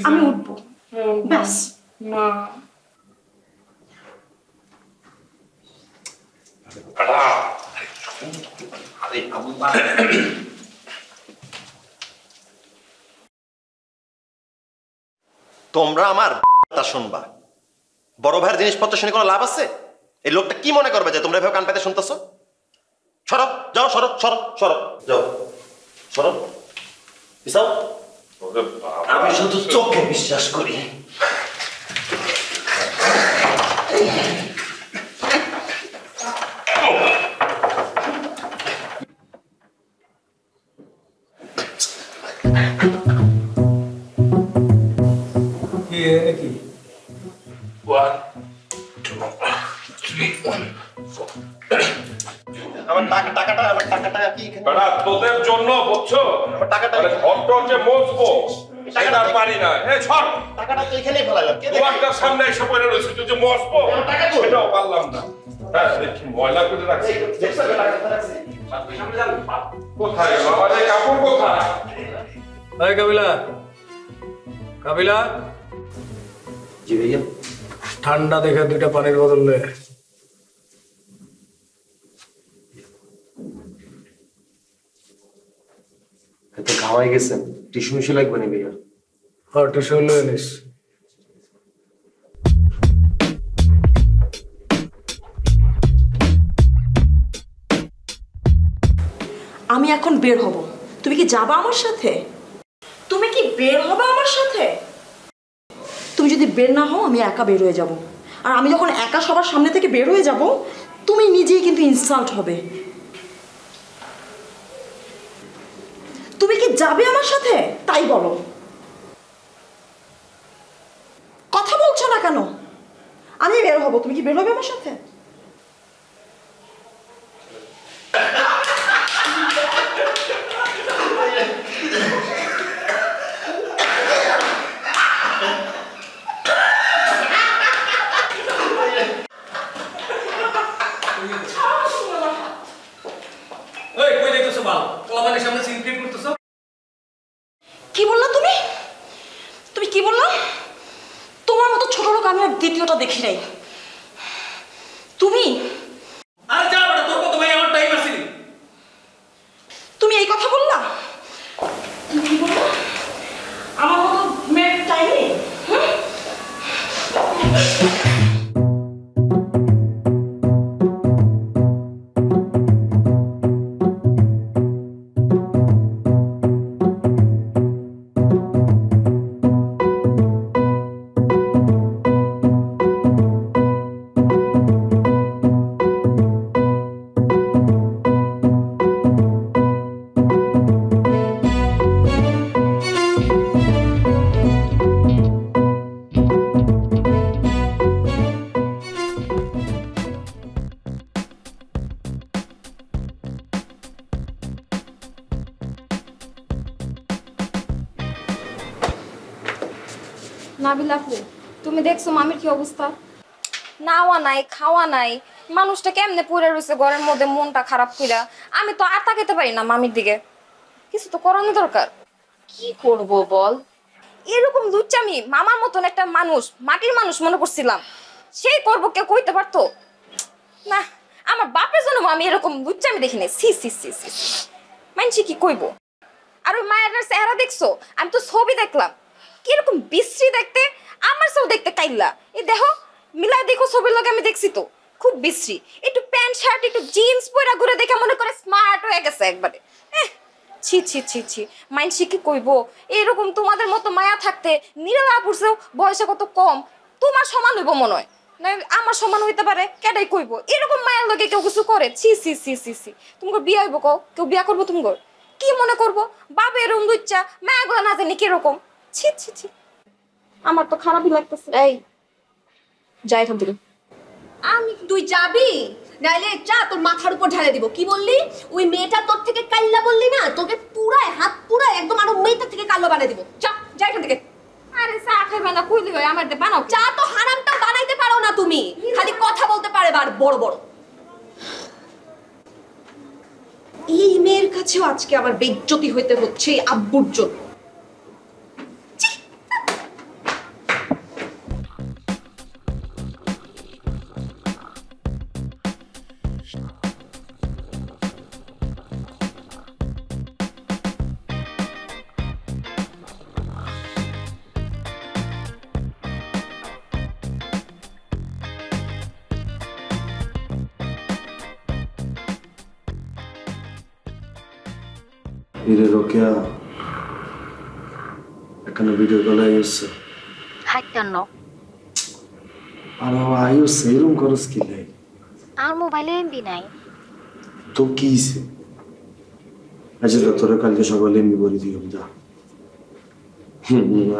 আমি উঠবো, ব্যাস। তোমরা আমার শুনবা। বড় ভাইয়ের জিনিসপত্র শুনে কোনো লাভ আছে? এই লোকটা কি মনে করবে যে তোমরা এভাবে কান পেতে শুনতেছো? সরো, যাও, সরো সরো সরো, যাও সরো। বিসাও আমি শুধু চোখে বিশ্বাস করি। তোদের জন্য বুঝছো টাকাটা যে মজবো সেটা পারি না। টাকাটা তো এখানেই ফেলাইলাম, তোমার সামনে এসে পড়ে রয়েছে, তুই যে মজবো সেটাও পারলাম না। হ্যাঁ দেখি ময়লা করে রাখছি। কোথায় গেল আমার এই কাপড়? কোথায়? কাবিলা, কাবিলা। জি ভাইয়া। ঠান্ডা দেখে 2টা পানির বোতল লে। এত ঘামাই গেছেন, টিস্যু মিশু লাগবে না ভাইয়া? হ্যাঁ টিস্যু লয়ে নিস। আমি এখন বের হব, তুমি কি যাবা আমার সাথে? তুমি কি বের হবে আমার সাথে? তুমি যদি বের না হও আমি একা বের হয়ে যাব, আর আমি যখন একা সবার সামনে থেকে বের হয়ে যাব তুমি নিজেই কিন্তু ইনসাল্ট হবে। তুমি কি যাবে আমার সাথে তাই বলো, কথা বলছো না কেন? আমি বের হব, তুমি কি বের হবে আমার সাথে? কি বললা তুমি? তুমি কি বললা? তোমার মতো ছোট লোক আমি আর দ্বিতীয়টা দেখি নাই। তুমি তুমি এই কথা বললা? তুমি কি বললা? আমার মতো মেয়ের টাইম নেই? নাবিল আপু, তুমি দেখছো মামির কি অবস্থা? নাওয়া নাই, খাওয়া নাই, মানুষটা কেমনে পড়ে রয়েছে ঘরের মধ্যে, মনটা খারাপ কইরা। আমি তো আর তাকাইতে পারি না মামির দিকে, কিছু তো করানো দরকার। কি করব বল? এরকম লুচ্চামি মামার মতন একটা মানুষ, মাটির মানুষ মনে করছিলাম, সেই করবো কেউ কইতে পারতো না। আমার বাপের জন্য আমি এরকম লুচ্চামি দেখি নাই। সি সি সি সি, মানছি কি কইব? আর ওই মায়ের চেহারা দেখছো? আমি তো ছবি দেখলাম, কিরকম বিশ্রী দেখতে, আমার সব দেখতে কাইল্লা। এই দেখো মিলাই দেখো ছবির লগে, আমি দেখছি তো খুব বিশ্রী। একটু প্যান্ট শার্ট একটু জিন্স পরা ঘুরে দেখে মনে করে স্মার্ট হয়ে গেছে একবারে। ছি ছি ছি ছি, মাইনসি কি কইব? এরকম তোমাদের মতো মায়া থাকতে নিরালা পড়ছে, বয়সে কত কম, তোমার সমান হইব মনে হয় না? আমার সমান হইতে পারে কেডাই কইব? এরকম মায়ের লগে কেউ কিছু করে? ছি ছি ছি ছি ছি। তোমার বিয়া হইব কও? কেউ বিয়া করবো তোমার? কি মনে করবো বাবা এরকম দুচ্চা, মায়াগুলো না জানি কিরকম। ছি ছি ছি, আমার তো খারাপই লাগতেছে। এই যাই এখান থেকে। আমি তুই যাবি নাইলে চা তোর মাথার উপর ঢালে দিব। কি বললি? ওই মেয়েটা তোর থেকে কাল্লা বললি না, তোকে পুরাই হাত পুরাই একদম আরো মেয়েটার থেকে কালো বানাই দিব। চা যাই এখান থেকে। আরে চা খাইবা না কইলি হয়, আমার দে বানাও। চা তো হারামটা বানাইতে পারো না তুমি, খালি কথা বলতে পারে বার বড় বড়। এই মেয়ের কাছেও আজকে আমার বেইজ্জতি হইতে হচ্ছে আব্বুর জন্য। ইরে রোকেয়া, একখানা ভিডিও কল আইসছে। হাই কেন? আরে আইসছে এরকম করস কি নাই? আর মোবাইলে এমবি নাই। তো কিছে? আচ্ছা তোরা কালকে সকালে এমবি বলে দিও যা।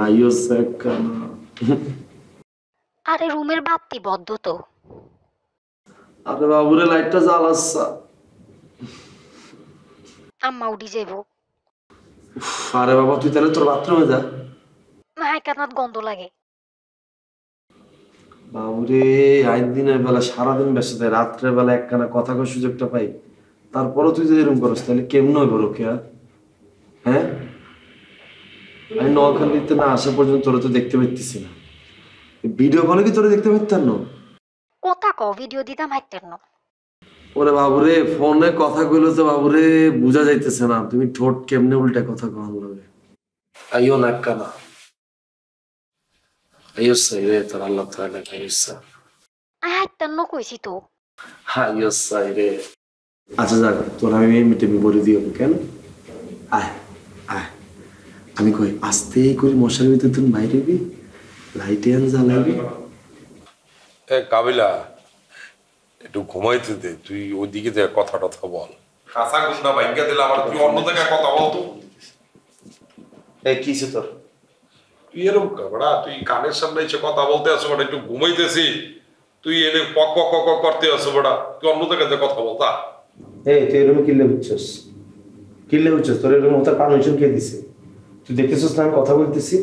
আইসছে একখানা। আরে রুমের বাতি বদ্ধ তো। আরে বাবুরে লাইটটা জ্বালাচ্ছা। আম্মা উঠি যাইব। আরে বাবা তুই তাহলে তোর বাথরুমে যা। হাই কেনাত গন্ধ লাগে। বাবুরে আজ দিনের বেলা সারাদিন ব্যস্ত থাকে, রাত্রের বেলা একখানা কথা কর সুযোগটা পাই, তারপরও তুই যদি এরকম করস তাহলে কেমন হইব রোকেয়া? হ্যাঁ আমি নোয়াখালীতে না আসা পর্যন্ত তোরা তো দেখতে পাইতেছি না, ভিডিও কলে কি তোরা দেখতে পাইতাম না? কথা ক ভিডিও দিতাম হাইতেন না। ওরে বাবুরে ফোনে কথা কইলো তো বাবুরে বোঝা যাইতেছে না, তুমি ঠোঁট কেমনে উল্টা কথা কন লাগে। আইও না কানা আইও সাইরে তোর আল্লাহ তাআলা কাইসা হাইতেন না কইছি তো। আইও সাইরে আচ্ছা যাক তোর আমি মিটে বলে দিও কেন? আয় আয় আমি কই আস্তে করে মশার ভিতর তুমি বাইরে বি লাইটে আন জ্বালাবি। এ কাবিলা একটু ঘুমাইতে দে, তুই ওইদিকে যে কথা টথা বল। কাঁচা গুন্ডা ভাঙ্গা দিলে আবার তুই অন্য জায়গায় কথা বলতো। এই কিছে তোর? তুই এরকম কাবড়া, তুই কানের সামনে এসে কথা বলতে আসো বড়, একটু ঘুমাইতেছি তুই এনে পক পক পক করতে আসো বড়া, তুই অন্য জায়গায় যে কথা বলতা। এই তুই এরকম কিল্লে বুঝছস? কিল্লে বুঝছস? তোর এরকম হতে পারমিশন কে দিছে? তুই দেখতেছস না আমি কথা বলতেছি?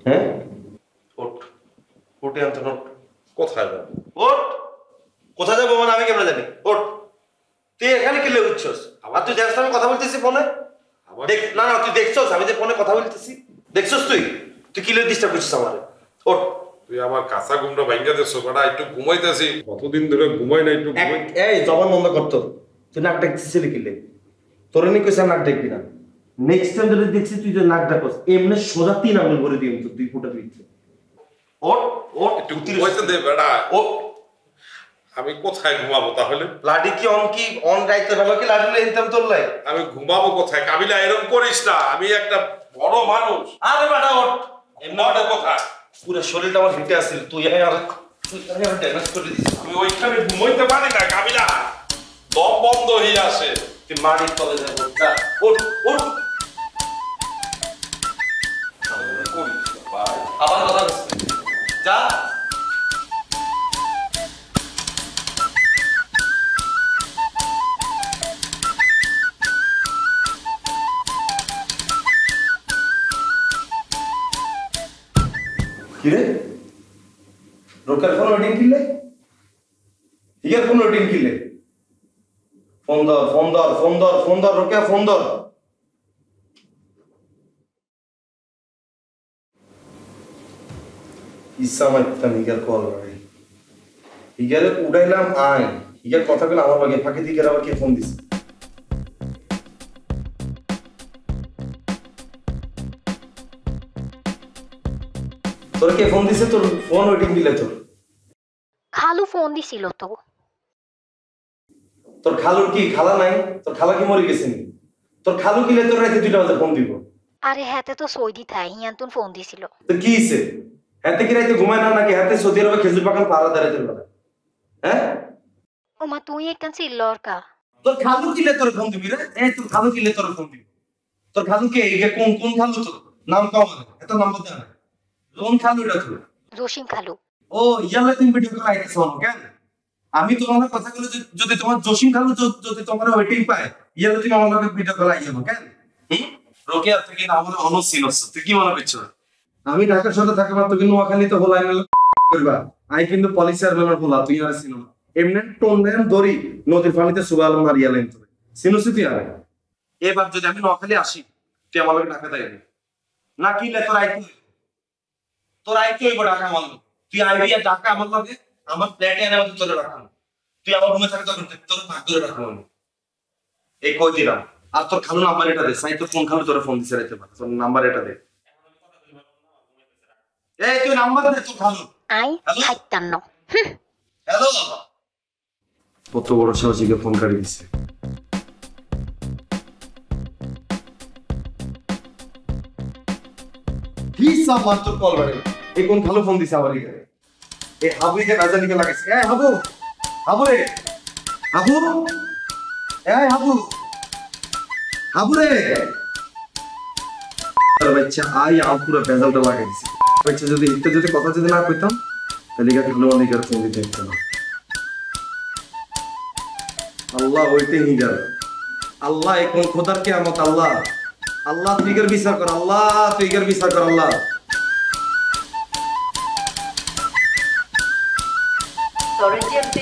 হ্যাঁ ওঠ ওঠে আনতে নোট। কোথায় যাবো? ওঠ কোথায় যাবো মানে আমি কেমন জানি? ওঠ তুই এখানে কিল্লে বুঝছস? আবার তুই দেখছ আমি কথা বলতেছি ফোনে? দেখ না না তুই দেখছস আমি যে ফোনে কথা বলতেছি? দেখছস তুই? তুই কিল্লে ডিস্টার্ব করছিস আমারে? ওঠ তুই আমার কাঁচা গুন্ডা ভাঙ্গা দিছো বড়া, একটু ঘুমাইতেছি, কতদিন ধরে ঘুমাই না, একটু ঘুমাই। এই জবান বন্ধ করতো, তুই নাক ডাকতেছিলি কিল্লে? তোর নি কইছ নাক ডাকবি না। নেক্সট টাইম যদি দেখছিস তুই যে নাক ডাকস এমনি সোজা 3 আঙুল ভরে দিই তো তুই ফুটা দিচ্ছে। ওঠ ওঠ একটু ঘুমাইতে দে বেড়া। ও আমি কোথায় ঘুমাবো তাহলে? লাডি কি অন রাইতে ভালো কি লাডি লইতাম তোর লাই? আমি ঘুমাবো কোথায়? কাবিলা এরকম করিস না, আমি একটা বড় মানুষ। আরে বেটা ওঠ এমনি কোথায়? পুরো শরীরটা আমার হিটে আছিল, তুই আর ড্যামেজ করে দিস। আমি ওইখানে ঘুমাইতে পারি না কাবিলা, দম বন্ধ হয়ে আসে। তুই মাটির তলে যাবো, যা ওঠ ওঠ। আবার কথা বলছিস যা। কিরে রোকার ফোন ওয়েটিং কিনলে? ইয়ার ফোন ওয়েটিং কিনলে? ফোন ধর ফোন ধর ফোন ধর ফোন ধর রোকেয়া ফোন ধর। ইসা মাইতাম হিগার কল রে, হিগারে উড়াইলাম আয়, হিগার কথা বলে আমার বাগে ফাঁকি দিকে আবার কে ফোন দিছে? তোর কে ফোন দিছে? তোর ফোন ওয়েটিং দিলে? তোর খালু ফোন দিছিল তো। তোর খালুর কি খালা নাই? তোর খালা কি মরে গেছে নি? তোর খালু কিলে তোর রাতে 2টা বাজে ফোন দিব? আরে হাতে তো সৌদি থাই হিয়ান্তুন ফোন দিছিল। তো কি হইছে? হাতে কি রাতে ঘুমায় না নাকি হাতে সৌদি আরবে খেজুর বাগান পাড়া দাঁড়াইতে পারে? হ্যাঁ ওমা তুই একখান চিল্লরকা। তোর খালু কিলে তোর ফোন দিবি রে? এই তোর খালু কিলে তোর ফোন দিবি? তোর খালু কে? এই কোন কোন খালু? তোর নাম কও মানে, এত নাম্বার দে না। কোন খালু এটা তোর? জসিম খালু। ও ইয়ালে তুমি ভিডিও কল আইতেছ না কেন? আমি তোমার কথা বলে যদি তোমার জসিম খালু যদি তোমার ওয়েটিং পায় ইয়ালে তুমি আমার লগে ভিডিও কল আইয়াবো কেন? রোকেয়া থেকে না আমার অনসিনস তুই কি মনে করছিস? আমি ঢাকা শহরে থাকা মাত্র কিন্তু নোয়াখালীতে হলাই না করবা। আই কিন্তু পলিসিয়ার বেলার বলা তুই আর সিনো না। এমনি টোন দেন দড়ি নদীর পানিতে সুবাল মারিয়া লাইন তুই সিনোসি তুই আর। এবার যদি আমি নোয়াখালী আসি তুই আমার লগে ঢাকা যাইবি না কি লে? তোর আইতে হইব ঢাকা আমার লগে। তুই আইবি আর ঢাকা আমার লগে আমার ফ্ল্যাটে এনে আমাকে তোরে রাখবো। তুই আমার রুমে থাকতে তোর ভাগ করে রাখবো আমি। এই কই দিলাম। আর তোর খালু নাম্বার এটা দে। সাই তোর কোন খালু তোরে ফোন দিছে রাইতে পারে? তোর নাম্বার এটা দে। এই তুই নাম্বার দে তোর খালু। আই 57। হ্যালো কত বড় সাহসীকে ফোন করে দিছে। হিসাব মাত্র কল বাড়ে এই কোন ভালো ফোন দিছে আবার এখানে এই হাবুকে রাজানিকে লাগাইছে এই হাবু হাবু রে হাবু এই হাবু হাবু রে আরে বাচ্চা আই পুরো বেজালটা লাগাই দিছে বাচ্চা যদি ইতে যদি কথা যদি না কইতাম তাহলে গাটি হলো অনেক আর ফোন দিতে হতো না আল্লাহ ওইতে হিগার আল্লাহ এখন খোদার কিয়ামত আল্লাহ আল্লাহ তুইগের বিচার কর আল্লাহ তুইগের বিচার কর আল্লাহ তোরে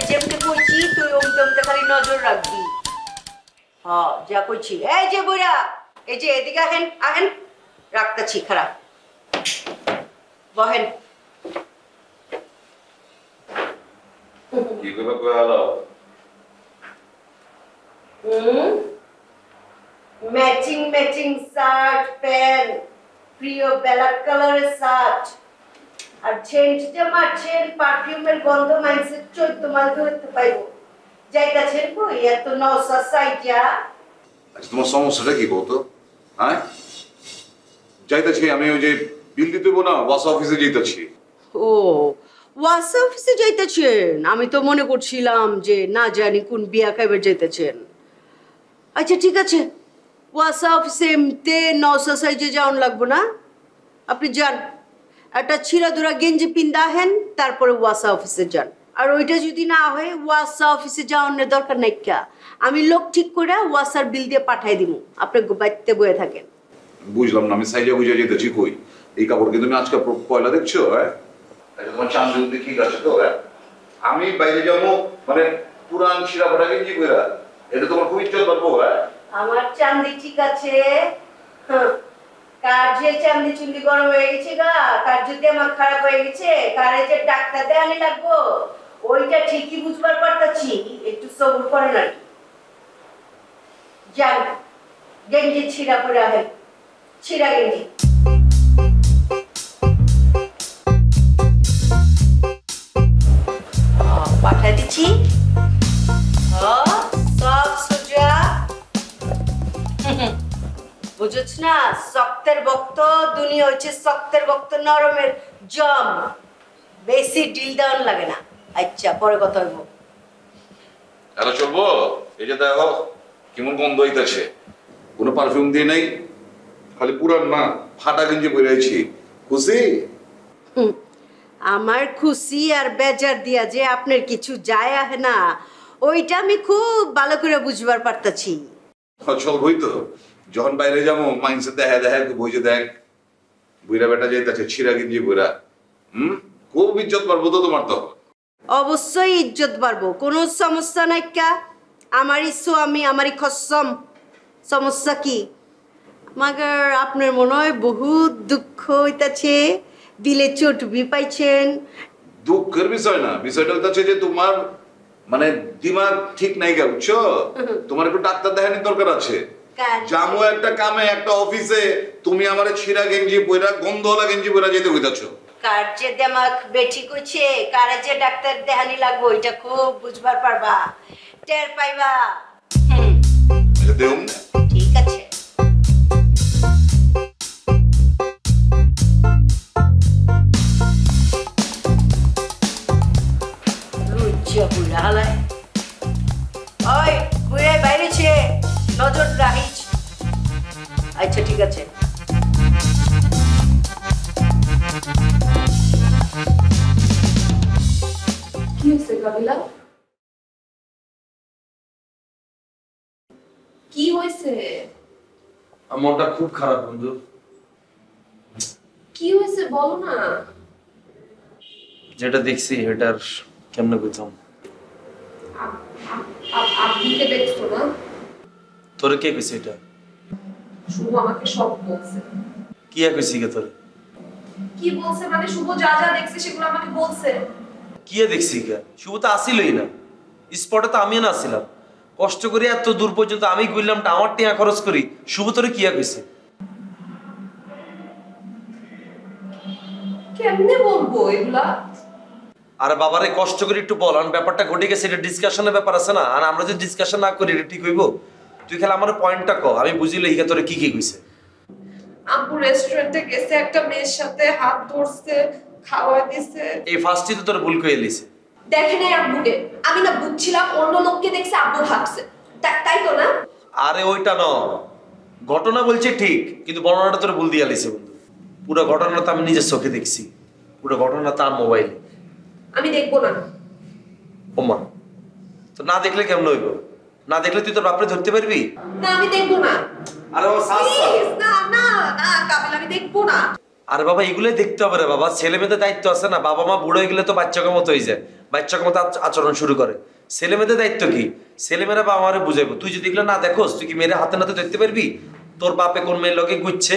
যেমতে কইছি তুই ওমতে খালি নজর রাখবি হ্যাঁ যা কইছি এই যে বুইরা এই যে এদিকে আহেন আহেন রাখতাছি খারাপ বহেন কি কইবা কইলো ম্যাচিং শার্ট প্যান্ট প্রিয় ব্ল্যাক কালারের শার্ট আর চেঞ্জ যে মারছেন পারফিউমের গন্ধ মাইন্ডসেট 14 মাস ধরতে পাইবো যাইতাছেন কই এত নওসা সাইজা আচ্ছা তোমার সমস্যাটা কি বলতো হ্যাঁ যাইতেছি আমি ওই যে বিল দিতে না ওয়াসা অফিসে যাইতেছি ও ওয়াসা অফিসে যাইতেছেন আমি তো মনে করছিলাম যে না জানি কোন বিয়া খাইবার যাইতেছেন আচ্ছা ঠিক আছে ওয়াসা অফিসে এমতে নওসা সাইজে যাওন লাগবো না আপনি যান একটা ছিঁড়াধুরা গেঞ্জি পিন্দা হেন তারপরে ওয়াসা অফিসে যান আর ওইটা যদি না হয় ওয়াসা অফিসে যাওয়ার দরকার নাই কা আমি লোক ঠিক করে ওয়াসার বিল দিয়ে পাঠাই দিব আপনি বাইতে বয়ে থাকেন বুঝলাম না আমি সাইজা বুঝে যেতেছি কই এই কাপড় কিন্তু তুমি আজকে পয়লা দেখছো হ্যাঁ তোমার চাঁদ যদি ঠিক আছে তো আমি বাইরে যাবো মানে পুরান ছিঁড়া ফাটা গেঞ্জি কইরা এটা তোমার খুব ইজ্জত পাবো হ্যাঁ আমার চাঁদি ঠিক আছে কার যে চাঁদি চুন্দি গরম হয়ে গেছে গা কার যদি আমার খারাপ হয়ে গেছে কারে যে ডাক্তার দেখানি লাগবো ওইটা ঠিকই বুঝবার পারতাছি একটু সবুর করেন আর যান গেঞ্জি ছিঁড়া পড়ে আহেন ছিঁড়া গেঞ্জি পাঠাই দিচ্ছি সব সোজা বুঝছ না শক্তের ভক্ত দুনিয়া হচ্ছে শক্তের ভক্ত নরমের জম বেশি ডিল ডাউন লাগে না আচ্ছা পরে কথা হইব তাহলে চলবো এই যে দেখো কেমন গন্ধ হইতেছে কোনো পারফিউম দিয়ে নাই খালি পুরান না ফাটা গেঞ্জি পরে আছি খুশি আমার খুশি আর বেজার দিয়া যে আপনার কিছু যায় আহে না ওইটা আমি খুব ভালো করে বুঝবার পারতাছি চলবই তো যখন বাইরে যাবো মাইন্ডসেট দেখা দেখা বইছে দেখ বুইরা বেটা যাইতেছে ছিঁড়া গেঞ্জি বুইরা খুব ইজ্জত পারবো তো তোমার তো অবশ্যই ইজ্জত বাড়বো কোনো সমস্যা নাই কা আমারই স্বামী আমারই খসম সমস্যা কি মাগার আপনার মনে হয় বহুত দুঃখ হইতাছে দিলে চোট পাইছেন দুঃখের বিষয় না বিষয়টা হচ্ছে যে তোমার মানে দিমাগ ঠিক নাই গা বুঝছো তোমার একটু ডাক্তার দেখানোর দরকার আছে জামু একটা কামে একটা অফিসে তুমি আমারে ছিঁড়া গেঞ্জি পয়রা গন্ধওয়ালা গেঞ্জি পয়রা যেতে কইতাছো কার যে দিমাগ বেঠি কইছে কারে যে ডাক্তার দেখানি লাগবো এটা খুব বুঝবার পারবা টের পাইবা দেউম ঠিক আছে লুচ্চা বুড়া হালায় ওই বুড়ে বাইরে ছে নজর রাখিস আচ্ছা ঠিক আছে কি হয়েছে কাবিলা কি হয়েছে মনটা খুব খারাপ বন্ধু কি হয়েছে বলো না যেটা দেখছি এটার কেমনে বুঝলাম আপনিকে দেখছো না তোরে কে কইছে এটা শুভ আমাকে সব বলছে কি কইছি কে তোরে কি বলছে মানে শুভ যা যা দেখছে সেগুলো আমাকে বলছে কি দেখছি কে শুভ তো আসিলই না স্পটে তো আমিও না আসছিলাম কষ্ট করে এত দূর পর্যন্ত আমি গইলাম আমার টাকা খরচ করি শুভ তোরে কি কইছে কেমনে বলবো এগুলা আরে বাবারে কষ্ট করে একটু বল আর ব্যাপারটা ঘটে গেছে এটা ডিসকাশনের ব্যাপার আছে না আর আমরা যদি ডিসকাশন না করি এটা ঠিক হইব তুই খালি আমার পয়েন্টটা ক আমি বুঝিলে ইগা তোরে কি কইছে আব্বু রেস্টুরেন্টে গেছে, একটা মেয়ের সাথে হাত ধরছে, খাওয়া দিছে। এই ফার্স্টই তো তোর ভুল করে এলিছে। দেখে নাই আব্বুকে, আমি না বুঝছিলাম অন্য লোককে দেখছে আব্বু ভাবছে, তাই তো না? আরে ওইটা ন, ঘটনা বলছে ঠিক, কিন্তু বর্ণনাটা তোর ভুল দিয়ে আলিছে বন্ধু। পুরো ঘটনাটা তো আমি নিজের চোখে দেখছি, পুরো ঘটনা তার মোবাইলে। আমি দেখবো না। ওমা, তো না দেখলে কেমন হইব? না দেখলে তুই তোর বাপরে ধরতে পারবি? না আমি দেখবো না। আরে বাবা প্লিজ, না না না কাবিল, আমি দেখবো না। আরে বাবা এগুলোই দেখতে হবে রে বাবা, ছেলে মেয়েদের দায়িত্ব আছে না। বাবা মা বুড়ো হয়ে গেলে তো বাচ্চাকে মতো হয়ে যায়, বাচ্চাকে মতো আচরণ শুরু করে। ছেলে মেয়েদের দায়িত্ব কি? ছেলেমেয়েরা বাবা মারে বুঝাইবো। তুই যদি এগুলো না দেখোস, তুই কি মেয়েরা হাতে নাতে দেখতে পারবি তোর বাপে কোন মেয়ের লগে ঘুরছে?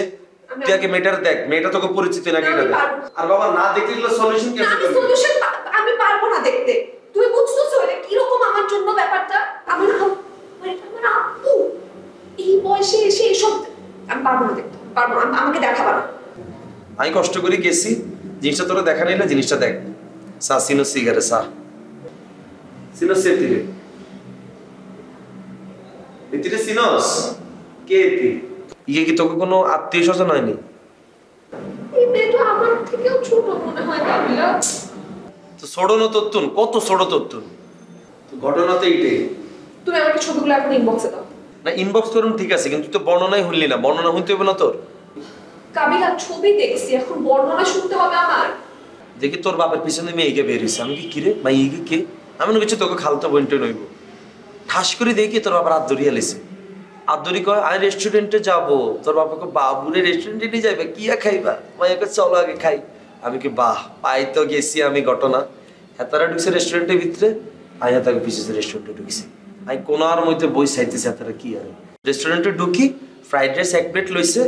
তুই আগে মেয়েটার দেখ, মেয়েটা তোকে পরিচিত নাকি এটা দেখ। আর বাবা না দেখলে এগুলো সলিউশন কেমন করবি? সলিউশন আমি পারবো না দেখতে। তুই বুঝতেছো এটা কি রকম আমার জন্য ব্যাপারটা? আমার আব্বু এই বয়সে এসে এসব আমি পারবো না দেখতে, পারবো না, আমাকে দেখাবা না। আমি কষ্ট করে গেছি, জিনিসটা তোরা দেখা নিলে জিনিসটা দেখ। সা সিনো সিগারে সা সিনো সেতিরে এতিরে সিনোস কে এতি? ইয়ে কি তোকে কোনো আত্মীয় স্বজন হয়নি? এই মেয়েটা আমার থেকেও ছোট মনে হয় কাবিলা। তো ছোড়নো তত্তুন, কত ছোট তত্তুন। তো ঘটনা তো এইটাই। তুমি আমাকে ছবিগুলো এখন ইনবক্সে দাও। না ইনবক্স করুন ঠিক আছে, কিন্তু তুই তো বর্ণনাই শুনলি না। বর্ণনা শুনতে হবে না তোর? কাবিলা ছবি দেখছি, এখন বর্ণনা শুনতে হবে আমার। দেখি তোর বাপের পিছনে মেয়েকে বেরিয়েছে। আমি কি কিরে মাই কে? আমি মনে করছি তোকে খালতো বোনটা নইব। ঠাস করে দেখি তোর বাবার হাত ধরিয়ে এলেছে। হাত ধরি কয় আমি রেস্টুরেন্টে যাবো। তোর বাবাকে বাবুরে রেস্টুরেন্টে নিয়ে যাবে, কি খাইবা? মাইয়াকে চলো আগে খাই। আমি কি বাহ, পাই তো গেছি আমি ঘটনা। হেতারা ঢুকছে রেস্টুরেন্টের ভিতরে, আমি হেতাকে পিছিয়েছে রেস্টুরেন্টে ঢুকছি। আমি কোনার মধ্যে বই চাইতেছি হেতারা কি আর। রেস্টুরেন্টে ঢুকি, ফ্রাইড রাইস 1 প্লেট লইছে।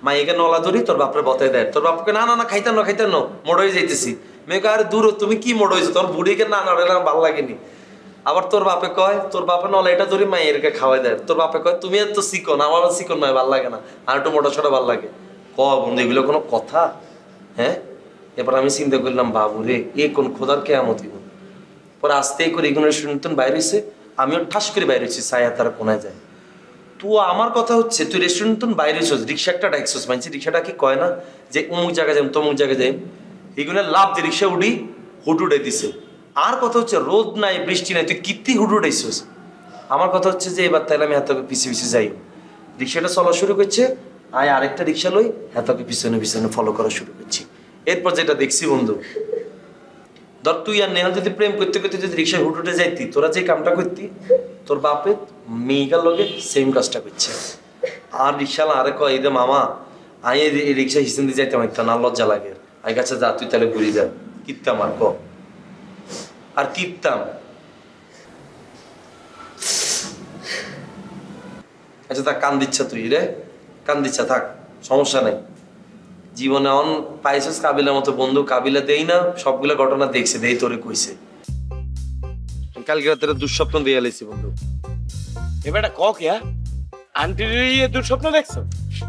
মাইকে নলা ধরি, তোর বাপরে বতাই দেয়। তোর বাপকে না না না খাইতেন না, খাইতেন না, মোড় হয়ে যাইতেছি। মেয়েকে আরে দূর, তুমি কি মোড় হয়েছো? তোর বুড়িকে না না ভালো লাগেনি। আবার তোর বাপে কয়, তোর বাপে নলা এটা ধরি মাইয়েরকে খাওয়াই দেয়। তোর বাপে কয় তুমি এত চিকন, আমার চিকন নয়, ভালো লাগে না, আর একটু মোটা ছোটা ভালো লাগে। বন্ধু এগুলো কোনো কথা? হ্যাঁ। এবার আমি চিন্তা করলাম বাবু রে, এ কোন খোদার কেয়ামত। পরে আস্তে করে এগুলো রেস্টুরেন্ট বাইরে হয়েছে, আমিও ঠাস করে বাইরে হয়েছি। ছায়া তারা কোনায় যায়। তুই আমার কথা হচ্ছে, তুই রেস্টুরেন্ট বাইরে হয়েছিস, রিক্সা একটা ডাকছিস। মানছি রিক্সাটা কি কয় না যে অমুক জায়গায় যাই তমুক জায়গায় যাই, এগুলো লাভ দিয়ে রিক্সা উঠি হুট উঠে দিছে। আর কথা হচ্ছে রোদ নাই বৃষ্টি নাই, তুই কীর্তি হুট উঠেছিস। আমার কথা হচ্ছে যে এবার তাহলে আমি হাতকে পিছিয়ে পিছিয়ে যাই। রিক্সাটা চলা শুরু করছে, আয় আরেকটা রিক্সা লই, হাতকে পিছনে পিছনে ফলো করা শুরু করছি। এরপর যেটা দেখছি বন্ধু, ধর তুই আর নেহাল যদি প্রেম করতে করতে যদি রিক্সায় হুট উঠে যাইতি, তোরা যে কামটা করতি, তোর বাপে মেয়েকার লগে সেম কাজটা করছে। আর রিক্সালা আরে কয় এই রে মামা, আমি এই রিক্সা হিসেন দিয়ে যাইতে পারতাম না, লজ্জা লাগে। আই কাছে যা, তুই তাহলে ঘুরি যা। কিত্তাম আর ক আর কিত্তাম। আচ্ছা থাক, কান দিচ্ছা তুই রে, কান দিচ্ছা থাক, সমস্যা নাই। জীবনে অন পাইছিস কাবিলার মতো বন্ধু, কাবিলা দেই না, সবগুলো ঘটনা দেখছে, দেই তোরে কইছে। কালকে রাতে দুঃস্বপ্ন দিয়ে আলাইছি বন্ধু। এবারটা কক আন্টির দুঃস্বপ্ন দেখছো?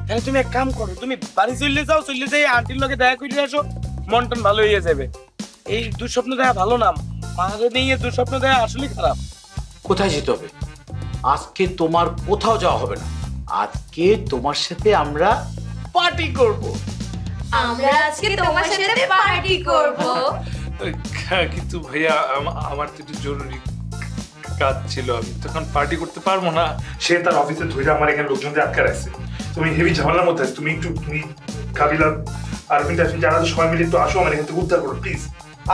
তাহলে তুমি এক কাম করো, তুমি বাড়ি চলে যাও, চলে যাই আন্টির লগে দেখা করে আসো, মন টন ভালো হয়ে যাবে। এই দুঃস্বপ্ন দেখা ভালো না, মাঝে নিয়ে দুঃস্বপ্ন দেখা আসলে খারাপ। কোথায় যেতে হবে? আজকে তোমার কোথাও যাওয়া হবে না, আজকে তোমার সাথে আমরা পার্টি করব। আমরা আজকে তোমার সাথে পার্টি করব। কিন্তু ভাইয়া আমার তো একটু জরুরি কাজ ছিল, আমি তখন পার্টি করতে পারবো না। সে তার অফিসে ধরে আমার এখানে লোকজনদের আটকে রাখছে। তুমি হেভি ঝামেলার মধ্যে আছো, তুমি কাবিলা আরবিন টারবিন যারা সবাই মিলে একটু আসো, আমার এখান থেকে উদ্ধার করো প্লিজ।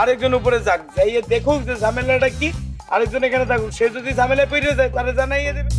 আরেকজন উপরে যাক, যাইয়ে দেখুক যে ঝামেলাটা কি, আরেকজন এখানে থাকুক। সে যদি ঝামেলায় পড়ে যায় তাহলে জানাইয়ে দেবে।